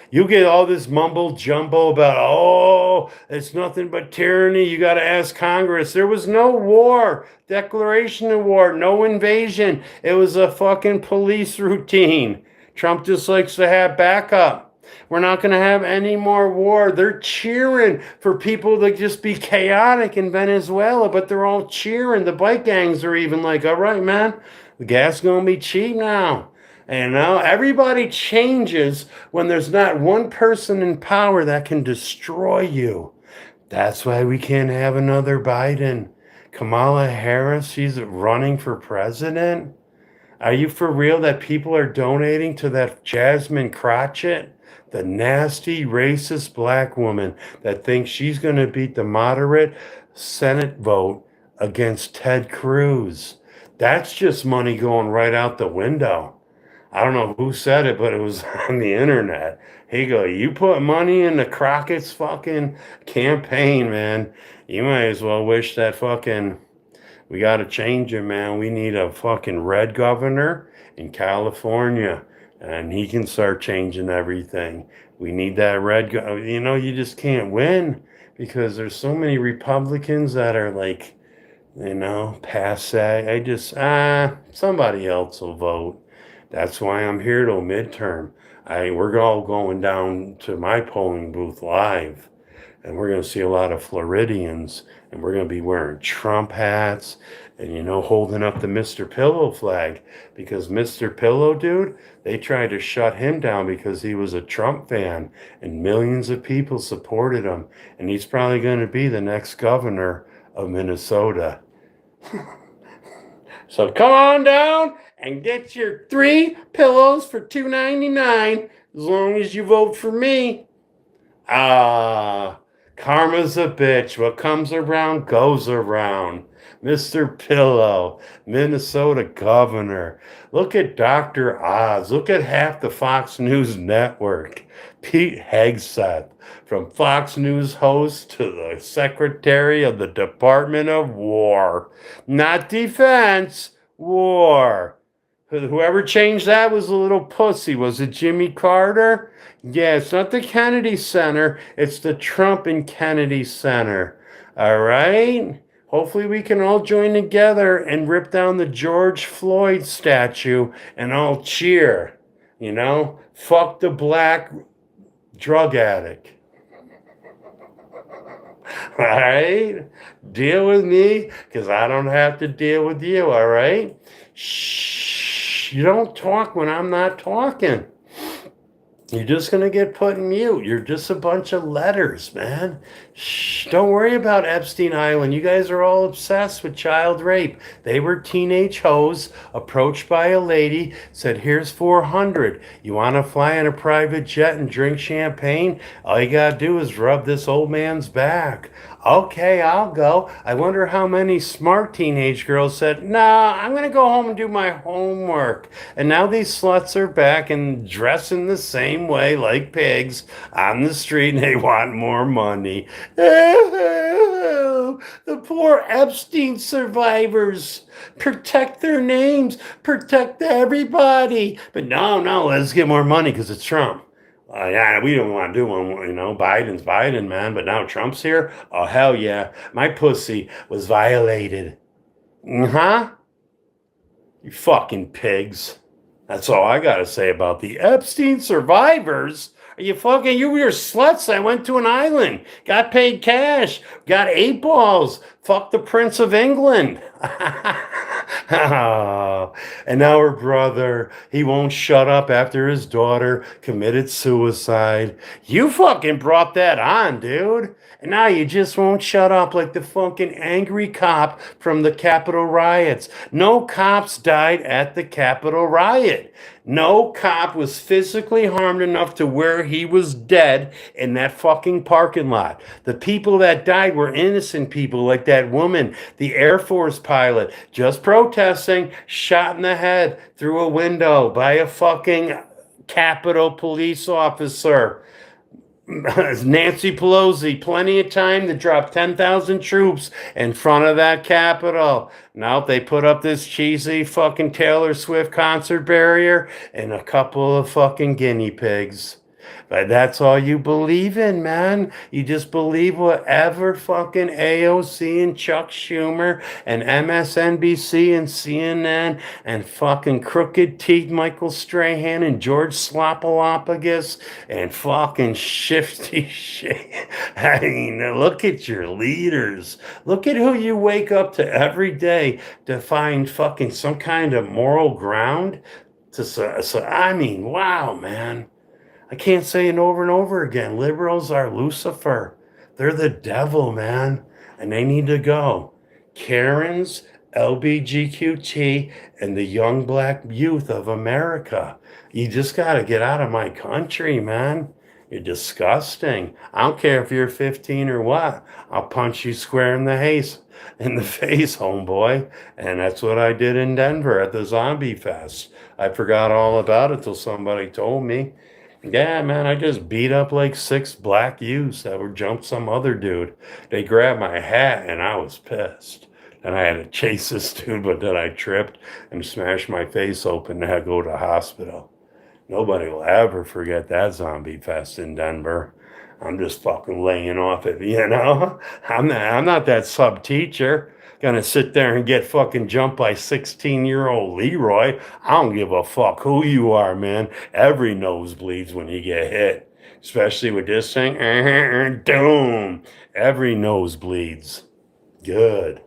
You get all this mumble jumbo about, oh, it's nothing but tyranny. You got to ask Congress. There was no war, declaration of war, no invasion. It was a fucking police routine. Trump just likes to have backup. We're not going to have any more war. They're cheering for people to just be chaotic in Venezuela, but they're all cheering. The bike gangs are even like, all right, man, the gas is going to be cheap now. And now everybody changes when there's not one person in power that can destroy you. That's why we can't have another Biden. Kamala Harris, she's running for president. Are you for real that people are donating to that Jasmine Crotchet? The nasty, racist black woman that thinks she's going to beat the moderate Senate vote against Ted Cruz. That's just money going right out the window. I don't know who said it, but it was on the internet. He go, you put money in the Crockett's fucking campaign, man. You might as well wish that fucking, we got to change it, man. We need a fucking red governor in California, and he can start changing everything. We need that red, you just can't win because there's so many Republicans that are like, passe. Somebody else will vote. That's why I'm here till midterm. We're all going down to my polling booth live, and we're going to see a lot of Floridians, and we're going to be wearing Trump hats and, holding up the Mr. Pillow flag because Mr. Pillow, dude, they tried to shut him down because he was a Trump fan, and millions of people supported him, and he's probably going to be the next governor of Minnesota. So come on down and get your 3 pillows for $2.99 as long as you vote for me. Karma's a bitch. What comes around goes around. Mr. Pillow, Minnesota governor. Look at Dr. Oz. Look at half the Fox News network. Pete Hegseth, from Fox News host to the Secretary of the Department of War. Not defense, war. Whoever changed that was a little pussy. Was it Jimmy Carter? Yeah, it's not the Kennedy Center. It's the Trump and Kennedy Center. All right? Hopefully we can all join together and rip down the George Floyd statue and all cheer. Fuck the black drug addict. All right? Deal with me because I don't have to deal with you, all right? Shh. You don't talk when I'm not talking. You're just going to get put in mute. You're just a bunch of letters, man. Shh, don't worry about Epstein Island. You guys are all obsessed with child rape. They were teenage hoes approached by a lady, said, here's 400. You want to fly in a private jet and drink champagne? All you got to do is rub this old man's back. Okay, I'll go. I wonder how many smart teenage girls said, nah, I'm going to go home and do my homework. And now these sluts are back and dressing the same way like pigs on the street and they want more money. The poor Epstein survivors. Protect their names. Protect everybody. But no, let's get more money because it's Trump. Yeah, we don't want to do one, Biden's Biden, man, but now Trump's here? Oh, hell yeah. My pussy was violated. You fucking pigs. That's all I gotta say about the Epstein survivors. Are you fucking, you were sluts. I went to an island, got paid cash, got 8 balls, fucked the Prince of England. Oh, and now her brother, he won't shut up after his daughter committed suicide. You fucking brought that on, dude. And now you just won't shut up like the fucking angry cop from the Capitol riots. No cops died at the Capitol riot. No cop was physically harmed enough to where he was dead in that fucking parking lot. The people that died were innocent people, like that woman, the Air Force pilot, just protesting, shot in the head through a window by a fucking Capitol police officer. Nancy Pelosi, plenty of time to drop 10,000 troops in front of that Capitol. Now they put up this cheesy fucking Taylor Swift concert barrier and a couple of fucking guinea pigs. But that's all you believe in, man. You just believe whatever fucking AOC and Chuck Schumer and MSNBC and CNN and fucking Crooked Teeth Michael Strahan and George Slopalopagus and fucking Shifty shit. I mean, look at your leaders. Look at who you wake up to every day to find fucking some kind of moral ground. I mean, wow, man. I can't say it over and over again. Liberals are Lucifer. They're the devil, man. And they need to go. Karens, LBGQT, and the young black youth of America. You just got to get out of my country, man. You're disgusting. I don't care if you're 15 or what. I'll punch you square in the face, homeboy. And that's what I did in Denver at the Zombie Fest. I forgot all about it till somebody told me. Yeah, man, I just beat up like 6 black youths that would jump some other dude. They grabbed my hat and I was pissed. And I had to chase this dude, but then I tripped and smashed my face open and had to go to the hospital. Nobody will ever forget that Zombie Fest in Denver. I'm just fucking laying off it, you know? I'm not that sub teacher gonna sit there and get fucking jumped by 16-year-old Leroy. I don't give a fuck who you are, man. Every nose bleeds when you get hit, especially with this thing. Doom. Every nose bleeds. Good.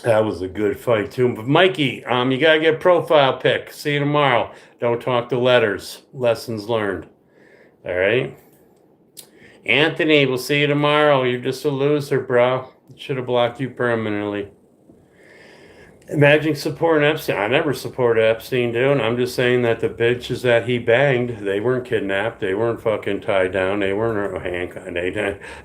That was a good fight too. But Mikey, you gotta get profile pic. See you tomorrow. Don't talk to letters. Lessons learned. All right. Anthony, we'll see you tomorrow. You're just a loser, bro. Should have blocked you permanently. Imagine supporting Epstein. I never supported Epstein, dude. I'm just saying that the bitches that he banged, they weren't kidnapped. They weren't fucking tied down. They weren't handcuffed.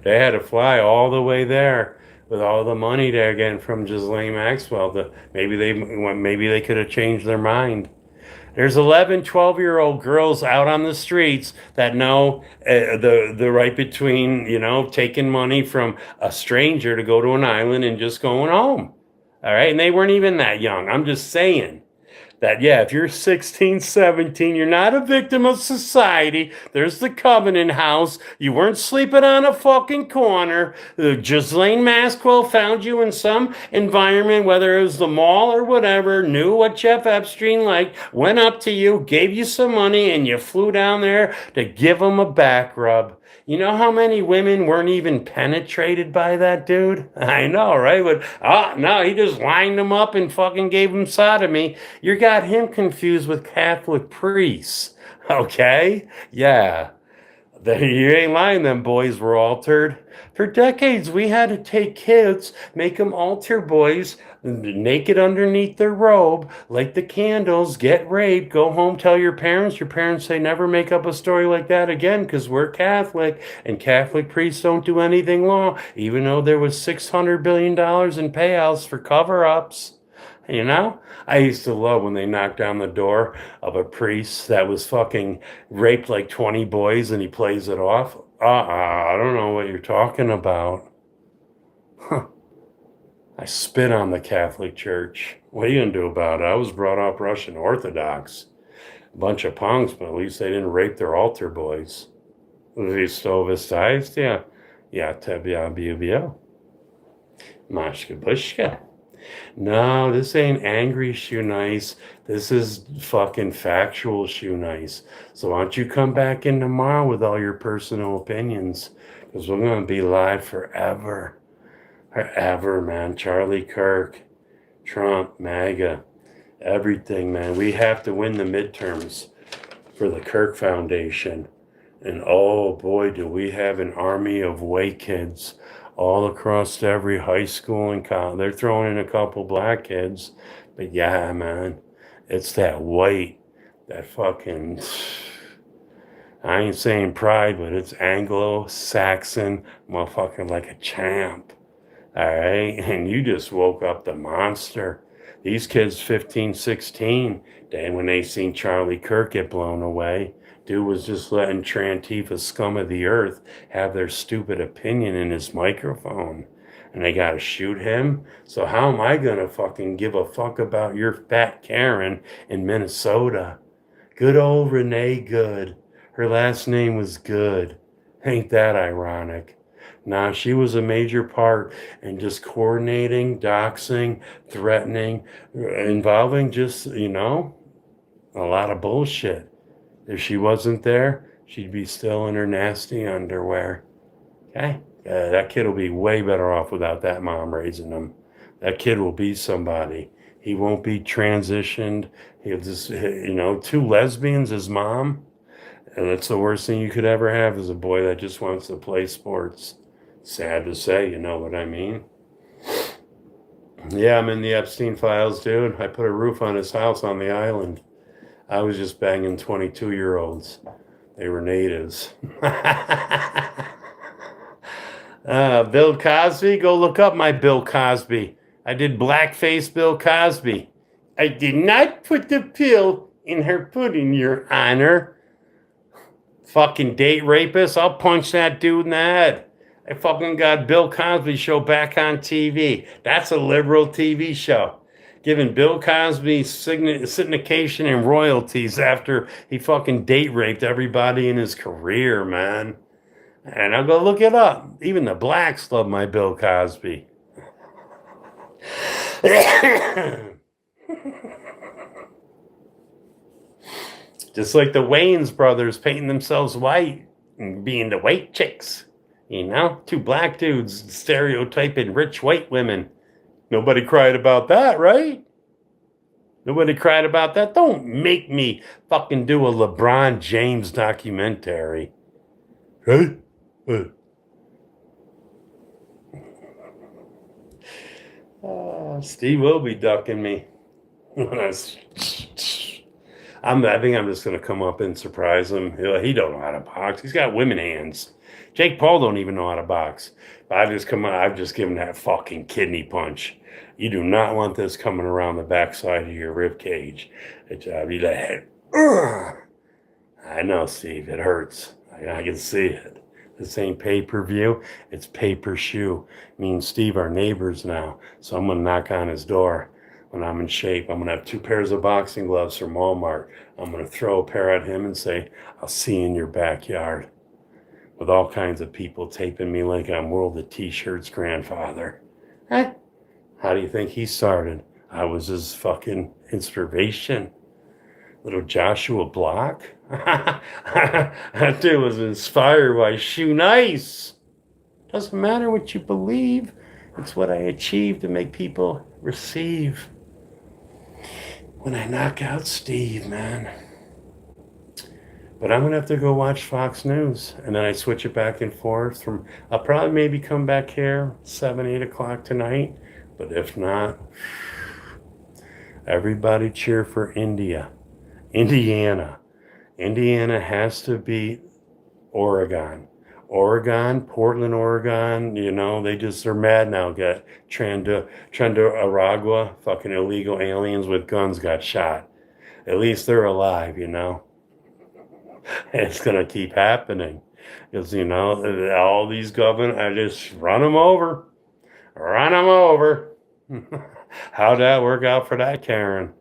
They had to fly all the way there with all the money they're getting from Ghislaine Maxwell. Maybe they could have changed their mind. There's 11, 12-year-old girls out on the streets that know the right between, taking money from a stranger to go to an island and just going home. All right. And they weren't even that young. I'm just saying that, yeah, if you're 16, 17, you're not a victim of society. There's the Covenant House. You weren't sleeping on a fucking corner. Ghislaine Maxwell found you in some environment, whether it was the mall or whatever, knew what Jeff Epstein liked, went up to you, gave you some money, and you flew down there to give him a back rub. You know how many women weren't even penetrated by that dude? I know, right? But, no, he just lined them up and fucking gave them sodomy. You got him confused with Catholic priests, okay? Yeah. You ain't lying, them boys were altered. For decades, we had to take kids, make them altar boys, naked underneath their robe, light the candles, get raped, go home, tell your parents. Your parents say never make up a story like that again because we're Catholic and Catholic priests don't do anything wrong, even though there was $600 billion in payouts for cover-ups. I used to love when they knocked down the door of a priest that was fucking raped like 20 boys and he plays it off. I don't know what you're talking about. Huh. I spit on the Catholic Church. What are you going to do about it? I was brought up Russian Orthodox. A bunch of punks, but at least they didn't rape their altar boys. Yeah, tebia bibia. Mashka bushka. No, this ain't angry Shoenice. This is fucking factual Shoenice. So why don't you come back in tomorrow with all your personal opinions? Because we're gonna be live forever. Forever, man. Charlie Kirk, Trump, MAGA, everything, man. We have to win the midterms for the Kirk Foundation. And oh boy, do we have an army of white kids all across every high school and college. They're throwing in a couple black kids, but yeah, man, it's that white, that fucking, I ain't saying pride, but it's Anglo-Saxon motherfucking like a champ. All right. And you just woke up the monster. These kids, 15, 16, then when they seen Charlie Kirk get blown away, dude was just letting Trantifa scum of the earth have their stupid opinion in his microphone. And they got to shoot him. So how am I going to fucking give a fuck about your fat Karen in Minnesota? Good old Renee Good. Her last name was Good. Ain't that ironic? Nah, she was a major part in just coordinating, doxing, threatening, involving just, a lot of bullshit. If she wasn't there, she'd be still in her nasty underwear. Okay? That kid will be way better off without that mom raising him. That kid will be somebody. He won't be transitioned. He'll just, two lesbians, his mom. And that's the worst thing you could ever have is a boy that just wants to play sports. Sad to say, you know what I mean? Yeah, I'm in the Epstein files, dude. I put a roof on his house on the island. I was just banging 22-year-olds. They were natives. Bill Cosby, go look up my Bill Cosby. I did blackface Bill Cosby. I did not put the pill in her pudding, Your Honor. Fucking date rapist, I'll punch that dude in the head. I fucking got Bill Cosby show back on TV. That's a liberal TV show. Giving Bill Cosby syndication and royalties after he fucking date raped everybody in his career, man. And I'll go look it up. Even the blacks love my Bill Cosby. Just like the Wayans brothers painting themselves white and being the white chicks. Two black dudes stereotyping rich white women. Nobody cried about that, right? Nobody cried about that. Don't make me fucking do a LeBron James documentary. Right? Steve will be ducking me. I think I'm just going to come up and surprise him. He don't know how to box. He's got women hands. Jake Paul don't even know how to box. But I've just given that fucking kidney punch. You do not want this coming around the backside of your rib cage. I'd be like, ugh. I know, Steve, it hurts. I can see it. This ain't pay-per-view, it's pay-per-shoe. Me and Steve are neighbors now, so I'm going to knock on his door when I'm in shape. I'm going to have 2 pairs of boxing gloves from Walmart. I'm going to throw a pair at him and say, I'll see you in your backyard. With all kinds of people taping me like I'm World of T-Shirts grandfather. How do you think he started? I was his fucking inspiration. Little Joshua Block. That dude was inspired by Shoenice. Doesn't matter what you believe. It's what I achieve to make people receive. When I knock out Steve, man. But I'm going to have to go watch Fox News. And then I switch it back and forth from, I'll probably maybe come back here 7, 8 o'clock tonight. But if not, everybody cheer for Indiana. Indiana has to beat Oregon. Portland, Oregon, they're mad now. Got Aragua, fucking illegal aliens with guns got shot. At least they're alive, It's going to keep happening. Because, all these governors, I just run them over. How'd that work out for that Karen?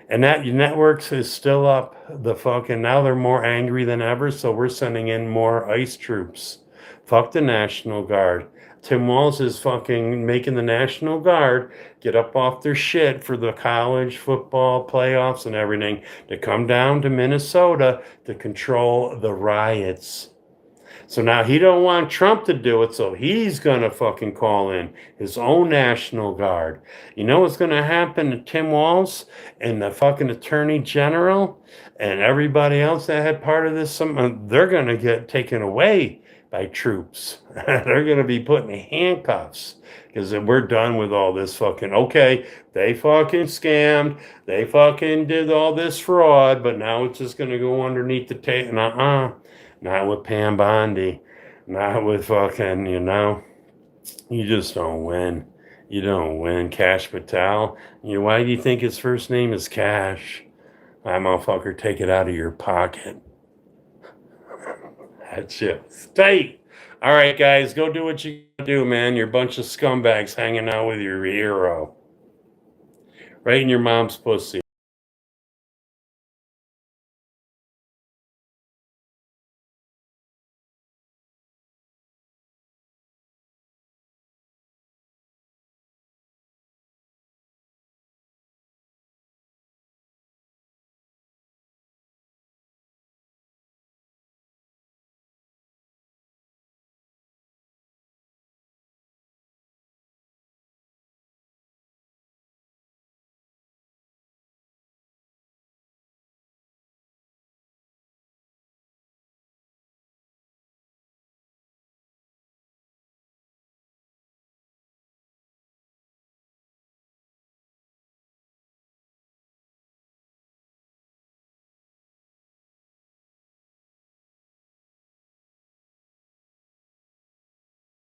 And that networks is still up the fucking, now they're more angry than ever, so we're sending in more ICE troops. Fuck the National Guard. Tim Walz is fucking making the National Guard get up off their shit for the college football playoffs and everything to come down to Minnesota to control the riots. So now he don't want Trump to do it, so he's gonna fucking call in his own National Guard. You know what's gonna happen to Tim Walz and the fucking Attorney General and everybody else that had part of this? They're gonna get taken away by troops. They're gonna be put in handcuffs because we're done with all this fucking. Okay, they fucking scammed, they fucking did all this fraud, but now it's just gonna go underneath the table. Not with Pam Bondi. Not with fucking, you just don't win. You don't win. Cash Patel. Why do you think his first name is Cash? That motherfucker, take it out of your pocket. That's it. State. All right, guys, go do what you do, man. You're a bunch of scumbags hanging out with your hero. Right in your mom's pussy.